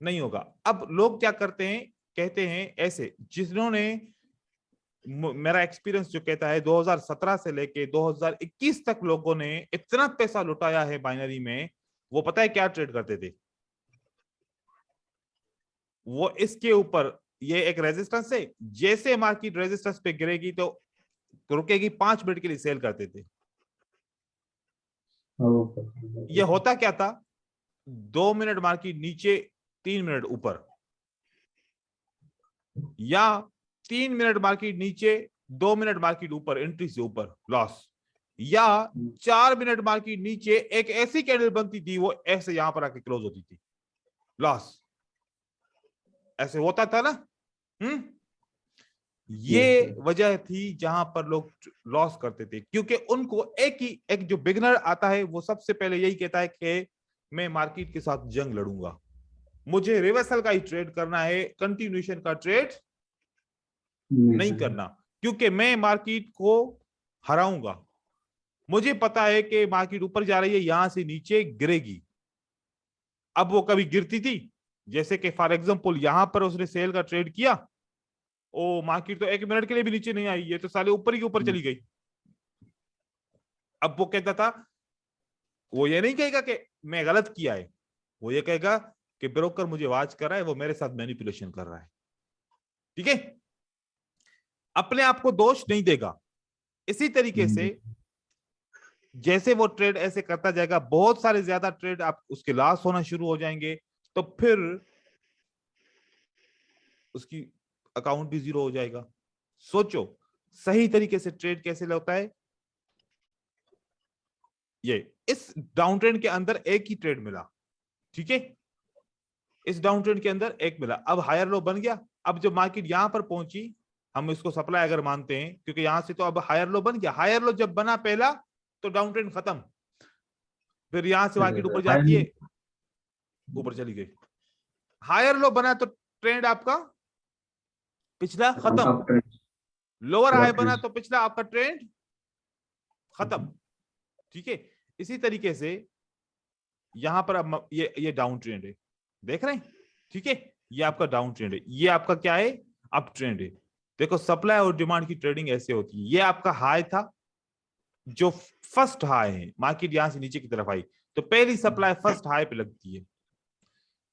नहीं होगा। अब लोग क्या करते हैं, कहते हैं ऐसे, जिन्होंने, मेरा एक्सपीरियंस जो कहता है 2017 से लेके 2021 तक लोगों ने इतना पैसा लुटाया है बाइनरी में, वो पता है क्या ट्रेड करते थे? वो इसके ऊपर, ये एक रेजिस्टेंस है, जैसे मार्केट रेजिस्टेंस पे गिरेगी तो रुकेगी, 5 मिनट के लिए सेल करते थे। ये होता क्या था, 2 मिनट मार्केट नीचे, 3 मिनट ऊपर, या 3 मिनट मार्केट नीचे, 2 मिनट मार्केट ऊपर, एंट्री से ऊपर लॉस, या 4 मिनट मार्केट नीचे, एक ऐसी कैंडल बनती थी वो ऐसे यहां पर आके क्लोज होती थी, लॉस। ऐसे होता था ना। ये वजह थी जहां पर लोग लॉस करते थे, क्योंकि उनको एक जो बिगनर आता है वो सबसे पहले यही कहता है कि मैं मार्केट के साथ जंग लड़ूंगा, मुझे रिवर्सल का ही ट्रेड करना है, कंटिन्यूएशन का ट्रेड नहीं करना, क्योंकि मैं मार्केट को हराऊंगा। मुझे पता है कि मार्केट ऊपर जा रही है, यहां से नीचे गिरेगी। अब वो कभी गिरती थी, जैसे कि फॉर एग्जांपल यहां पर उसने सेल का ट्रेड किया, ओ मार्केट तो 1 मिनट के लिए भी नीचे नहीं आई, ये तो साले ऊपर ही ऊपर चली गई। अब वो कहता था, वो ये नहीं कहेगा कि मैं गलत किया है, वो ये कहेगा कि ब्रोकर मुझे वाच कर रहा है, वो मेरे साथ मैनिपुलेशन कर रहा है। ठीक है, अपने आप को दोष नहीं देगा। इसी तरीके से जैसे वो ट्रेड ऐसे करता जाएगा, बहुत सारे ज्यादा ट्रेड आप उसके लॉस होना शुरू हो जाएंगे, तो फिर उसकी अकाउंट भी जीरो हो जाएगा। सोचो सही तरीके से ट्रेड कैसे होता है। ये इस डाउन ट्रेंड के अंदर एक ही ट्रेड मिला, ठीक है, इस डाउन ट्रेंड के अंदर एक मिला। अब हायर लो बन गया। अब जब मार्केट यहां पर पहुंची, हम इसको सप्लाई अगर मानते हैं, क्योंकि यहां से तो अब हायर लो बन गया। हायर लो जब बना पहला, तो डाउन ट्रेंड खत्म। फिर यहां से मार्केट ऊपर जाती है, ऊपर चली गई। हायर लो बना तो ट्रेंड आपका पिछला खत्म। लोअर हाई बना तो पिछला आपका ट्रेंड खत्म। ठीक है, इसी तरीके से यहां पर अब ये डाउन ट्रेंड है, देख रहे हैं। ठीक है, ये आपका डाउन ट्रेंड है, ये आपका क्या है, अप ट्रेंड है। देखो सप्लाई और डिमांड की ट्रेडिंग ऐसे होती है। ये आपका हाई था, जो फर्स्ट हाई है, मार्केट यहां से नीचे की तरफ आई तो पहली सप्लाई फर्स्ट हाई पे लगती है।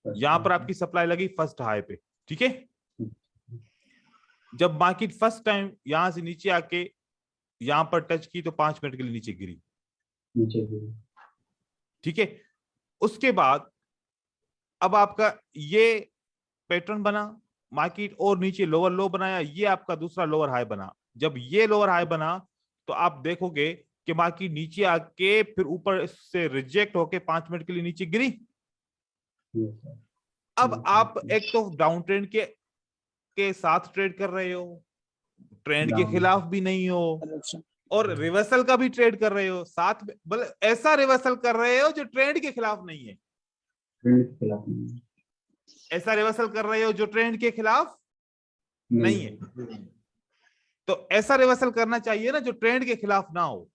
यहां पर आपकी सप्लाई लगी फर्स्ट हाई पे। ठीक है, जब मार्केट फर्स्ट टाइम यहां से नीचे आके यहां पर टच की तो 5 मिनट के लिए नीचे गिरी। ठीक है, उसके बाद अब आपका ये पैटर्न बना, मार्केट और नीचे लोअर लो बनाया, ये आपका दूसरा लोअर हाई बना। जब ये लोअर हाई बना तो आप देखोगे कि मार्केट नीचे आके फिर ऊपर से रिजेक्ट होके 5 मिनट के लिए नीचे गिरी। अब आप एक तो डाउन ट्रेंड के साथ ट्रेड कर रहे हो, ट्रेंड के खिलाफ भी नहीं हो, और रिवर्सल का भी ट्रेड कर रहे हो साथ में, मतलब ऐसा रिवर्सल कर रहे हो जो ट्रेंड के खिलाफ नहीं है। ऐसा रिवर्सल कर रहे हो जो ट्रेंड के खिलाफ नहीं है। तो ऐसा रिवर्सल करना चाहिए ना जो ट्रेंड के खिलाफ ना हो।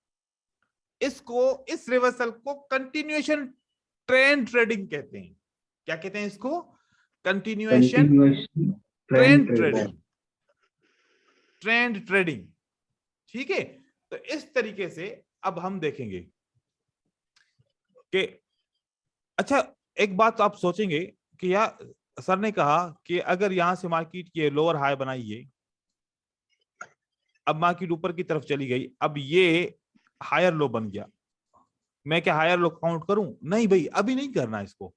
इस रिवर्सल को कंटिन्यूएशन ट्रेंड ट्रेडिंग कहते हैं। क्या कहते हैं इसको? Continuation trend trading, trend trading. ठीक है, तो इस तरीके से अब हम देखेंगे कि अच्छा, एक बात तो आप सोचेंगे कि यार सर ने कहा कि अगर यहां से मार्केट की लोअर हाई बनाइए, अब मार्केट ऊपर की तरफ चली गई, अब ये हायर लो बन गया, मैं क्या हायर लो काउंट करूं? नहीं भाई, अभी नहीं करना इसको।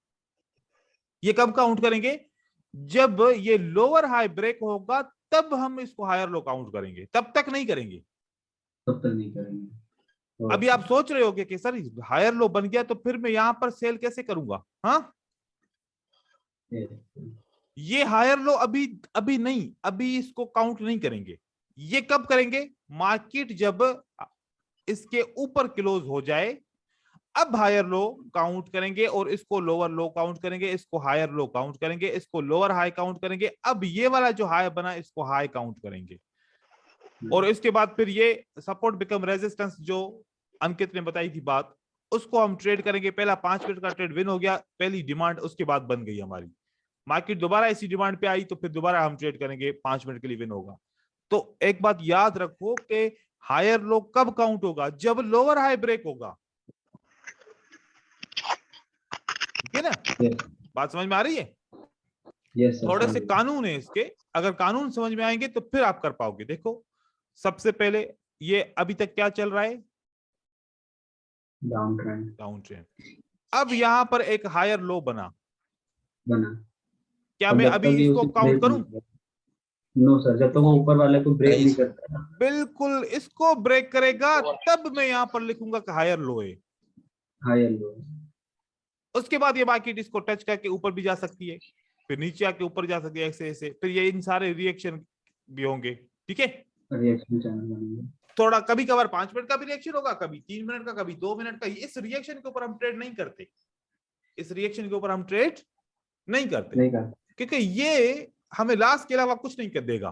ये कब काउंट करेंगे? जब ये लोअर हाई ब्रेक होगा तब हम इसको हायर लो काउंट करेंगे, तब तक नहीं करेंगे। अभी आप सोच रहे होगे कि सर हायर लो बन गया तो फिर मैं यहां पर सेल कैसे करूंगा? हाँ, ये हायर लो अभी नहीं, अभी इसको काउंट नहीं करेंगे। ये कब करेंगे? मार्केट जब इसके ऊपर क्लोज हो जाए, अब हायर लो काउंट करेंगे, और इसको लोअर लो काउंट करेंगे, इसको हायर लो काउंट करेंगे, इसको लोअर हाई काउंट करेंगे। अब ये वाला जो हाई बना इसको हाई काउंट करेंगे, और इसके बाद फिर ये सपोर्ट बिकम रेजिस्टेंस जो अंकित ने बताई थी बात, उसको हम ट्रेड करेंगे। पहला 5 मिनट का ट्रेड विन हो गया, पहली डिमांड, उसके बाद बन गई हमारी मार्केट, दोबारा इसी डिमांड पे आई तो फिर दोबारा हम ट्रेड करेंगे, 5 मिनट के लिए विन होगा। तो एक बात याद रखो कि हायर लो कब काउंट होगा, जब लोअर हाई ब्रेक होगा, ठीक है ना? बात समझ में आ रही है? Yes sir. थोड़े से कानून है इसके, अगर कानून समझ में आएंगे तो फिर आप कर पाओगे। देखो सबसे पहले ये अभी तक क्या चल रहा है, डाउन ट्रेंड डाउन ट्रेंड। अब यहां पर एक हायर लो बना, क्या और मैं जब अभी तक ये इसको उसे काउंट ब्रेक करूं? नहीं करता। नो सर, जब तक वो ऊपर वाले को ब्रेक नहीं करता। बिल्कुल, इसको ब्रेक करेगा तब मैं यहां पर लिखूंगा कि हायर लो है। Higher low. उसके बाद ये मार्केट इसको टच करके ऊपर भी जा सकती है, फिर नीचे आके ऊपर जा सकती है, ऐसे ऐसे, फिर ये इन सारे रिएक्शन भी होंगे, ठीक है? रिएक्शन चैनल बनेंगे। थोड़ा कभी कभार 5 मिनट का भी रिएक्शन होगा, कभी 3 मिनट का, कभी 2 मिनट का। इस रिएक्शन के ऊपर हम ट्रेड नहीं करते, इस रिएक्शन के ऊपर हम ट्रेड नहीं करते, क्योंकि ये हमें लॉस के अलावा कुछ नहीं कर देगा।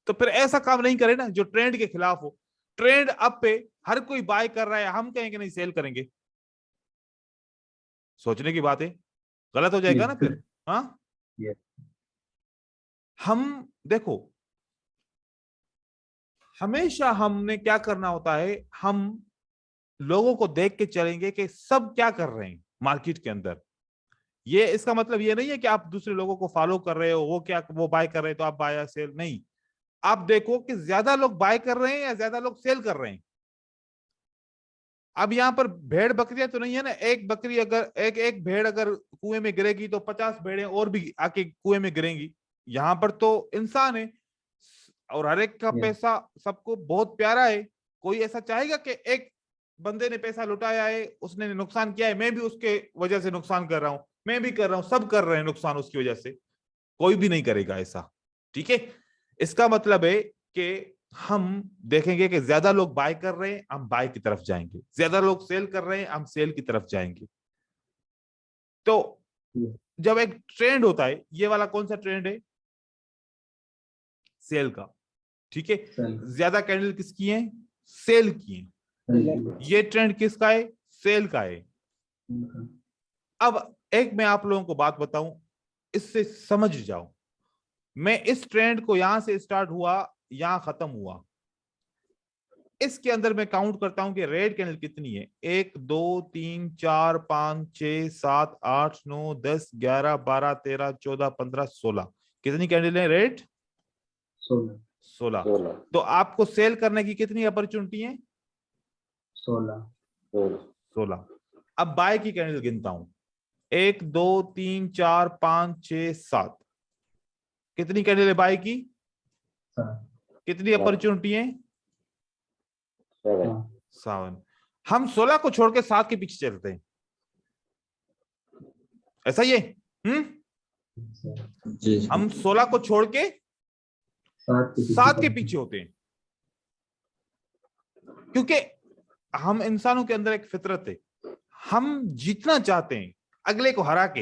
तो फिर ऐसा काम नहीं करे ना जो ट्रेंड के खिलाफ हो। ट्रेंड अप पे हर कोई बाय कर रहा है, हम कहेंगे नहीं सेल करेंगे, सोचने की बात है, गलत हो जाएगा ना फिर। हाँ, हम देखो हमेशा हमने क्या करना होता है, हम लोगों को देख के चलेंगे कि सब क्या कर रहे हैं मार्केट के अंदर। ये इसका मतलब ये नहीं है कि आप दूसरे लोगों को फॉलो कर रहे हो, वो बाय कर रहे हैं तो आप बाय या सेल नहीं। आप देखो कि ज्यादा लोग बाय कर रहे हैं या ज्यादा लोग सेल कर रहे हैं। अब यहां पर भेड़ बकरियां तो नहीं है ना, एक बकरी अगर एक भेड़ अगर कुएं में गिरेगी तो 50 भेड़ें और भी आके कुएं में गिरेंगी। यहां पर तो इंसान है और हर एक का पैसा सबको बहुत प्यारा है। कोई ऐसा चाहेगा कि एक बंदे ने पैसा लुटाया है, उसने नुकसान किया है, मैं भी उसके वजह से नुकसान कर रहा हूं, मैं भी कर रहा हूं, सब कर रहे हैं नुकसान उसकी वजह से? कोई भी नहीं करेगा ऐसा, ठीक है? इसका मतलब है कि हम देखेंगे कि ज्यादा लोग बाय कर रहे हैं, हम बाय की तरफ जाएंगे, ज्यादा लोग सेल कर रहे हैं, हम सेल की तरफ जाएंगे। तो जब एक ट्रेंड होता है, ये वाला कौन सा ट्रेंड है? सेल का, ठीक है? ज्यादा कैंडल किसकी है? सेल की है। ये ट्रेंड किसका है? सेल का है। अब एक मैं आप लोगों को बात बताऊं, इससे समझ जाओ। मैं इस ट्रेंड को यहां से स्टार्ट हुआ, यहां खत्म हुआ, इसके अंदर मैं काउंट करता हूं कि रेड कैंडल कितनी है। 1 2 3 4 5 6 7 8 9 10 11 12 13 14 15 16। कितनी कैंडल है रेड? 16। तो आपको सेल करने की कितनी अपॉर्चुनिटी है? 16। अब बाय की कैंडल गिनता हूं, 1 2 3 4 5 6 7। कितनी कैंडल है बाय की? कितनी अपॉर्चुनिटी है? 7। हम 16 को छोड़ के 7 के पीछे चलते हैं, ऐसा ही है? हम 16 को छोड़ के 7 के पीछे होते हैं, क्योंकि हम इंसानों के अंदर एक फितरत है, हम जीतना चाहते हैं अगले को हरा के।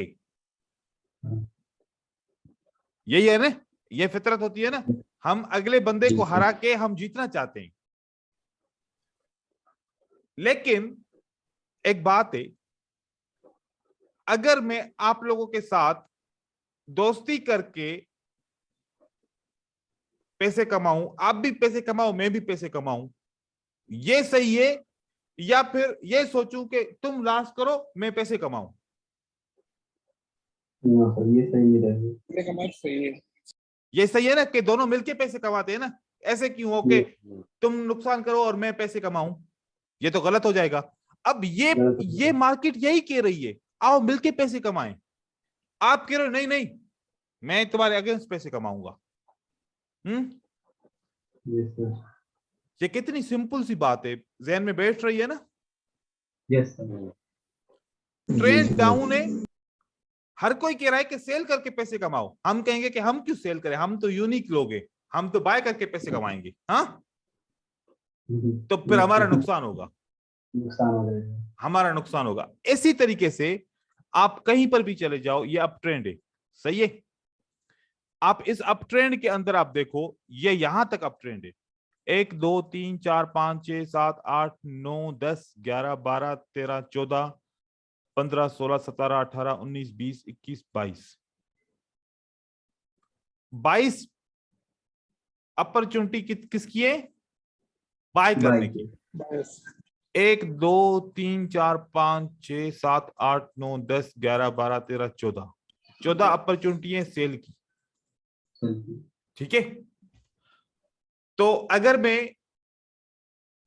यही है ना, ये फितरत होती है ना, हम अगले बंदे को हरा के हम जीतना चाहते हैं। लेकिन एक बात है, अगर मैं आप लोगों के साथ दोस्ती करके पैसे कमाऊं, आप भी पैसे कमाओ, मैं भी पैसे कमाऊं, ये सही है? या फिर ये सोचूं कि तुम लॉस करो मैं पैसे कमाऊं? ये सही है। ये सही है ना कि दोनों मिलके पैसे कमाते हैं ना? ऐसे क्यों हो कि तुम नुकसान करो और मैं पैसे कमाऊं? ये तो गलत हो जाएगा। अब ये मार्केट यही कह रही है, आओ मिलके पैसे कमाएं। आप कह रहे हो नहीं नहीं मैं तुम्हारे अगेंस्ट पैसे कमाऊंगा। ये कितनी सिंपल सी बात है, ज़हन में बैठ रही है ना? यस ट्रेंड डाउन है, हर कोई कह रहा है कि सेल करके पैसे कमाओ। हम कहेंगे कि हम क्यों सेल करें, हम तो यूनिक लोग हैं, हम तो बाय करके पैसे कमाएंगे। हाँ, तो फिर हमारा नुकसान होगा, हमारा नुकसान होगा। इसी तरीके से आप कहीं पर भी चले जाओ, ये अप ट्रेंड है, सही है? आप इस अप ट्रेंड के अंदर आप देखो, ये यहां तक अप ट्रेंड है, 1 2 3 4 5 6 7 8 9 10 11 12 13 14 15 16 17 18 19 20 21 22 अपॉर्चुनिटी किसकी है? बाय करने की। 1 2 3 4 5 6 7 8 9 10 11 12 13 14 अपॉर्चुनिटी है सेल की। ठीक है, तो अगर मैं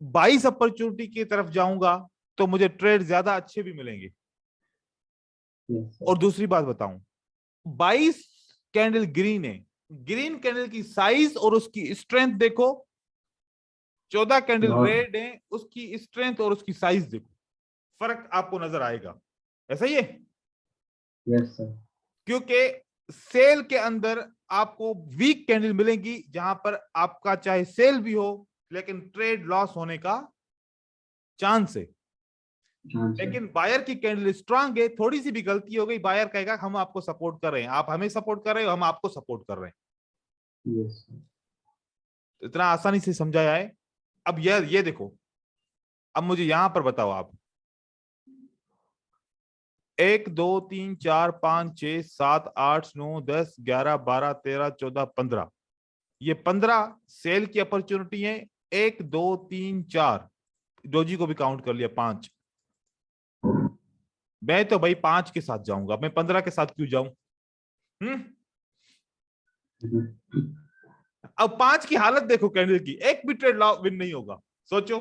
22 अपॉर्चुनिटी की तरफ जाऊंगा तो मुझे ट्रेड ज्यादा अच्छे भी मिलेंगे। और दूसरी बात बताऊं, 22 कैंडल ग्रीन है, ग्रीन कैंडल की साइज और उसकी स्ट्रेंथ देखो, 14 कैंडल रेड है, उसकी स्ट्रेंथ और उसकी साइज देखो, फर्क आपको नजर आएगा। ऐसा ही है? Yes sir. क्योंकि सेल के अंदर आपको वीक कैंडल मिलेंगी जहां पर आपका चाहे सेल भी हो लेकिन ट्रेड लॉस होने का चांस है। लेकिन बायर की कैंडल स्ट्रांग है, थोड़ी सी भी गलती हो गई बायर कहेगा हम आपको सपोर्ट कर रहे हैं, आप हमें सपोर्ट कर रहे हो, हम आपको सपोर्ट कर रहे हैं। Yes sir. इतना आसानी से समझाया है। अब ये देखो, अब मुझे यहां पर बताओ आप, 1 2 3 4 5 6 7 8 9 10 11 12 13 14 15, ये 15 सेल की अपॉर्चुनिटी है। 1 2 3 4, डोजी को भी काउंट कर लिया, 5। मैं तो भाई 5 के साथ जाऊंगा, मैं 15 के साथ क्यों जाऊं? अब 5 की हालत देखो कैंडल की, एक भी ट्रेड विन नहीं होगा, सोचो।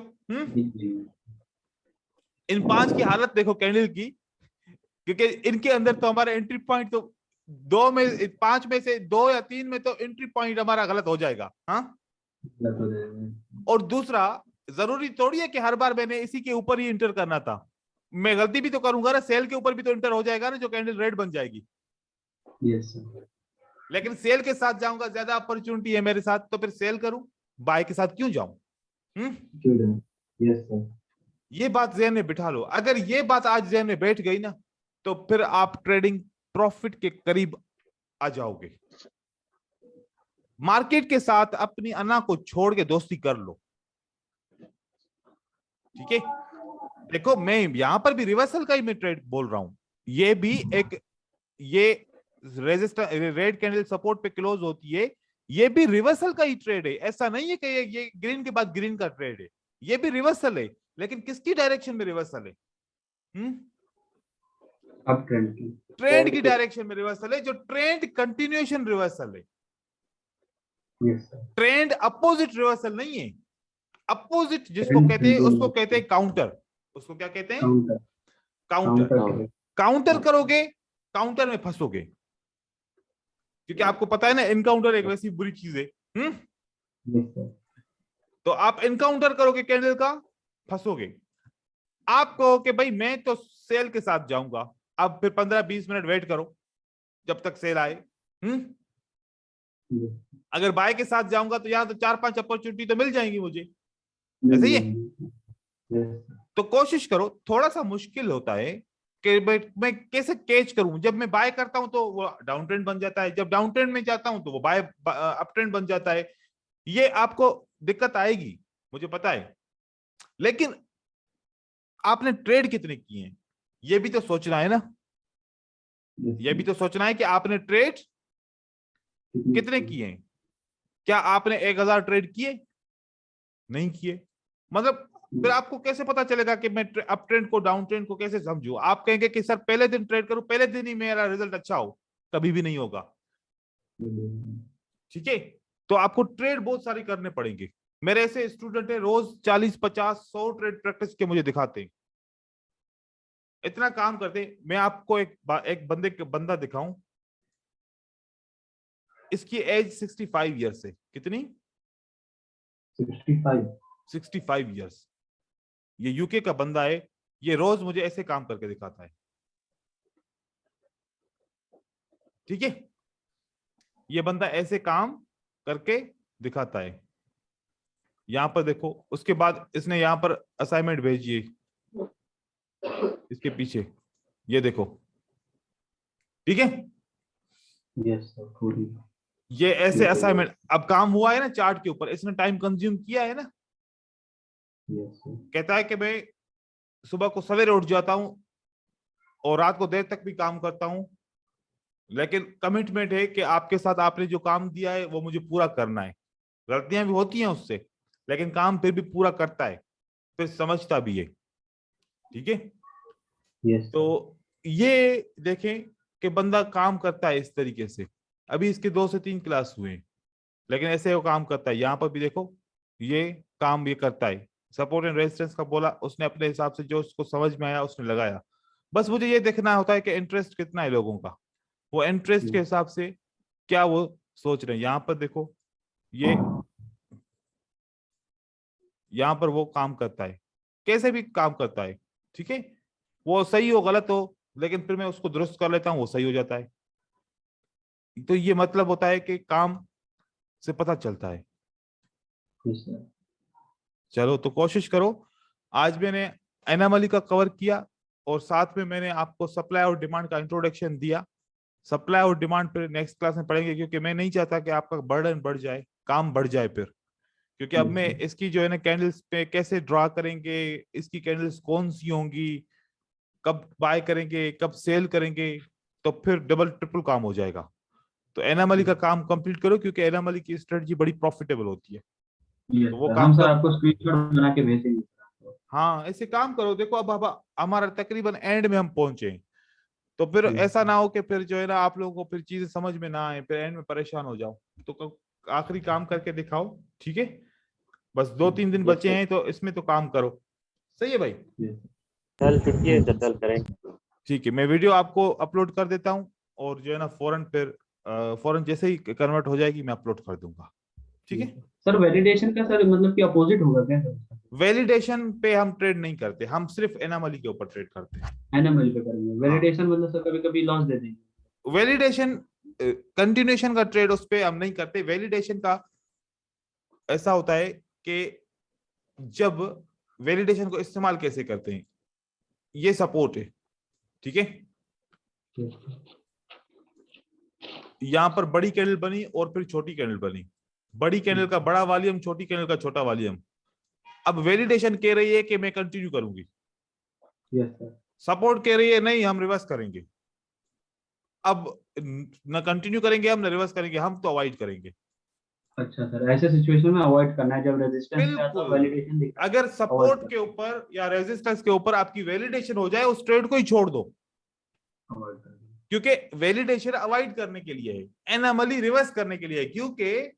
इन 5 की हालत देखो कैंडल की, क्योंकि इनके अंदर तो हमारा एंट्री पॉइंट तो 5 में से 2 या 3 में तो एंट्री पॉइंट हमारा गलत हो जाएगा। हाँ, और दूसरा, जरूरी थोड़ी है कि हर बार मैंने इसी के ऊपर ही इंटर करना था, मैं गलती भी तो करूंगा ना, सेल के ऊपर भी तो इंटर हो जाएगा ना, जो कैंडल रेड बन जाएगी। Yes sir. लेकिन सेल के साथ जाऊंगा, ज्यादा अपॉर्चुनिटी है मेरे साथ, तो फिर सेल करूं, बाय के साथ क्यों जाऊं? Yes sir. ये बात ज़हन में बिठा लो। अगर ये बात आज ज़हन में बैठ गई ना, तो फिर आप ट्रेडिंग प्रॉफिट के करीब आ जाओगे। मार्केट के साथ अपनी अना को छोड़ के दोस्ती कर लो। ठीक है, देखो मैं यहां पर भी रिवर्सल का ही मैं ट्रेड बोल रहा हूं, ये भी एक, ये रेजिस्टेंस रेड कैंडल सपोर्ट पे क्लोज होती है, ये भी रिवर्सल का ही ट्रेड है। ऐसा नहीं है कि ये ग्रीन के बाद ग्रीन का ट्रेड है, ये भी रिवर्सल है, लेकिन किसकी डायरेक्शन में रिवर्सल है? अप ट्रेंड की, ट्रेंड की डायरेक्शन में रिवर्सल है, जो ट्रेंड कंटिन्यूएशन रिवर्सल है। Yes sir. Trend opposite reversal नहीं है। अपोजिट जिसको कहते हैं उसको कहते हैं काउंटर। उसको क्या कहते हैं? काउंटर। काउंटर करोगे, काउंटर में फंसोगे, क्योंकि आपको पता है ना एनकाउंटर एक वैसी बुरी चीज है। तो आप एनकाउंटर करोगे कैंडल का, फंसोगे। आप कहो कि भाई मैं तो सेल के साथ जाऊंगा, अब फिर 15-20 मिनट वेट करो जब तक सेल आए। अगर बाय के साथ जाऊंगा तो यहां तो 4-5 अपॉर्चुनिटी तो मिल जाएंगी मुझे, ऐसे ही है। तो कोशिश करो, थोड़ा सा मुश्किल होता है कि मैं कैसे कैच करूं। जब मैं बाय करता हूं तो वो डाउन ट्रेंड बन जाता है, जब डाउन ट्रेंड में जाता हूं तो वो बाय अप ट्रेंड बन जाता है। ये आपको दिक्कत आएगी, मुझे पता है, लेकिन आपने ट्रेड कितने किए हैं ये भी तो सोचना है ना। ये भी तो सोचना है कि आपने ट्रेड कितने किए हैं। क्या आपने 1000 ट्रेड किए? नहीं किए। मतलब फिर आपको कैसे पता चलेगा कि मैं अप ट्रेंड को डाउन ट्रेंड को कैसे समझूं? आप कहेंगे कि सर पहले दिन ट्रेड करूं, पहले दिन ही मेरा रिजल्ट अच्छा हो, कभी भी नहीं होगा। ठीक है, तो आपको ट्रेड बहुत सारी करने पड़ेंगे। मेरे ऐसे स्टूडेंट है, रोज 40 50 100 ट्रेड प्रैक्टिस के मुझे दिखाते हैं, इतना काम करते हैं। मैं आपको एक बंदा दिखाऊं, इसकी एज 65 ईयर्स है। कितनी? 65 ईयर्स। ये यूके का बंदा है, ये रोज मुझे ऐसे काम करके दिखाता है। ठीक है, ये बंदा ऐसे काम करके दिखाता है। यहां पर देखो, उसके बाद इसने यहां पर असाइनमेंट भेजी है इसके पीछे, ये देखो। ठीक है, यस सर। ये ऐसे असाइनमेंट अब काम हुआ है ना चार्ट के ऊपर, इसने टाइम कंज्यूम किया है ना। Yes sir. कहता है कि मैं सुबह को सवेरे उठ जाता हूं और रात को देर तक भी काम करता हूं, लेकिन कमिटमेंट है कि आपके साथ आपने जो काम दिया है वो मुझे पूरा करना है। गलतियां भी होती हैं उससे, लेकिन काम फिर भी पूरा करता है, फिर समझता भी है। ठीक है, यस तो ये देखें कि बंदा काम करता है इस तरीके से। अभी इसके 2 से 3 क्लास हुए हैं, लेकिन ऐसे वो काम करता है। यहाँ पर भी देखो ये काम ये करता है। सपोर्ट एंड रेजिस्टेंस का बोला उसने, अपने हिसाब से जो उसको समझ में आया उसने लगाया। बस मुझे ये देखना होता है कि इंटरेस्ट कितना है लोगों का, वो इंटरेस्ट के हिसाब से क्या वो सोच रहे हैं। यहाँ पर देखो ये यहाँ पर वो काम करता है, कैसे भी काम करता है। ठीक है, वो सही हो गलत हो, लेकिन फिर मैं उसको दुरुस्त कर लेता हूँ, वो सही हो जाता है। तो ये मतलब होता है कि काम से पता चलता है। सर। चलो तो कोशिश करो। आज मैंने एनामली का कवर किया और साथ में मैंने आपको सप्लाई और डिमांड का इंट्रोडक्शन दिया। सप्लाई और डिमांड फिर नेक्स्ट क्लास में पढ़ेंगे, क्योंकि मैं नहीं चाहता कि आपका बर्डन बढ़ जाए, काम बढ़ जाए फिर। क्योंकि अब मैं इसकी जो है ना कैंडल्स पे कैसे ड्रा करेंगे, इसकी कैंडल्स कौन सी होंगी, कब बाय करेंगे कब सेल करेंगे, तो फिर डबल ट्रिपल काम हो जाएगा। तो एनामली का काम कंप्लीट करो, क्योंकि एनामली की स्ट्रेटजी बड़ी प्रॉफिटेबल होती है। यस तो वो सर, काम हम सर कर, आपको स्क्रीनशॉट बना के भेजेंगे सर आपको। हाँ ऐसे काम करो। देखो अब हमारा तकरीबन एंड में हम पहुंचे हैं, तो फिर जी। ऐसा ना हो कि फिर जो है ना आप लोगों को फिर चीजें समझ में ना आए, फिर एंड में परेशान हो जाओ। तो आखिरी काम करके दिखाओ। ठीक है, बस 2-3 दिन बचे हैं, तो इसमें तो काम करो। सही है भाई? यस कल छुट्टी है तो कल करेंगे। ठीक है, मैं वीडियो आपको अपलोड कर देता हूँ, और जो है ना फौरन फिर फौरन जैसे ही कन्वर्ट हो जाएगी मैं अपलोड कर दूंगा। ठीक है, सर। वैलिडेशन का सर मतलब कि अपोजिट होगा क्या सर? वैलिडेशन पे हम ट्रेड नहीं करते, हम सिर्फ एनामली के ऊपर ट्रेड करते हैं। एनएमएल पे करेंगे वैलिडेशन, मतलब सर कभी कभी लॉस दे देंगे। वैलिडेशन कंटिन्यूएशन का ट्रेड उस पे हम नहीं करते। वैलिडेशन का ऐसा होता है कि जब वैलिडेशन को इस्तेमाल कैसे करते हैं, ये सपोर्ट है। ठीक है, यहां पर बड़ी कैंडल बनी और फिर छोटी कैंडल बनी, बड़ी कैंडल का बड़ा वॉल्यूम, छोटी कैंडल का छोटा वॉल्यूम। अब वैलिडेशन कह रही है कि मैं कंटिन्यू करूंगी, यस सर। सपोर्ट कह रही है नहीं हम रिवर्स करेंगे। अब न कंटिन्यू करेंगे हम, न रिवर्स करेंगे हम, तो अवॉइड करेंगे। अच्छा सर, ऐसे सिचुएशन में अवॉइड करना है जब रेजिस्टेंस पे आता बिल्कुल, वैलिडेशन दिखता है। अगर सपोर्ट के ऊपर या रेजिस्टेंस के ऊपर आपकी वैलिडेशन हो जाए, उस ट्रेड को ही छोड़ दो, अवॉइड करना है। क्योंकि वैलिडेशन अवॉइड करने के लिए है, एनोमली रिवर्स करने के लिए है। क्योंकि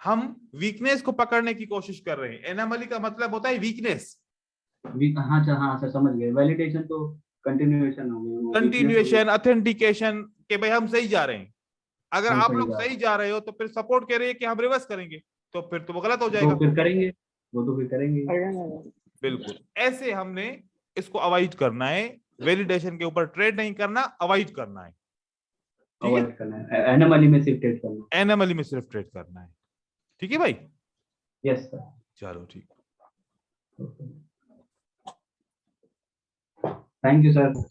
हम वीकनेस को पकड़ने की कोशिश कर रहे हैं। एनोमली का मतलब होता है वीकनेस। हाँ सर समझ गए। वैलिडेशन तो कंटिन्यूएशन हो गया, वो weakness हो कंटिन्यूएशन, ऑथेंटिकेशन के भाई हम सही जा रहे हैं। अगर हम आप सही लोग जा रहे सही जा रहे हो तो फिर सपोर्ट कह रही है कि हम रिवर्स करेंगे, तो फिर तो वो गलत हो हैं। जाएगा। तो फिर करेंगे, वो तो फिर करेंगे। बिल्कुल, ऐसे हमने इसको अवॉइड करना है। वैलिडेशन के ऊपर ट्रेड नहीं करना, अवॉइड करना है। ठीक है, अवॉइड करना है, एनोमली में सिर्फ ट्रेड करना एनोमली में सिर्फ ट्रेड करना है। ठीक है भाई, है। Yes sir. चलो ठीक। Thank you sir.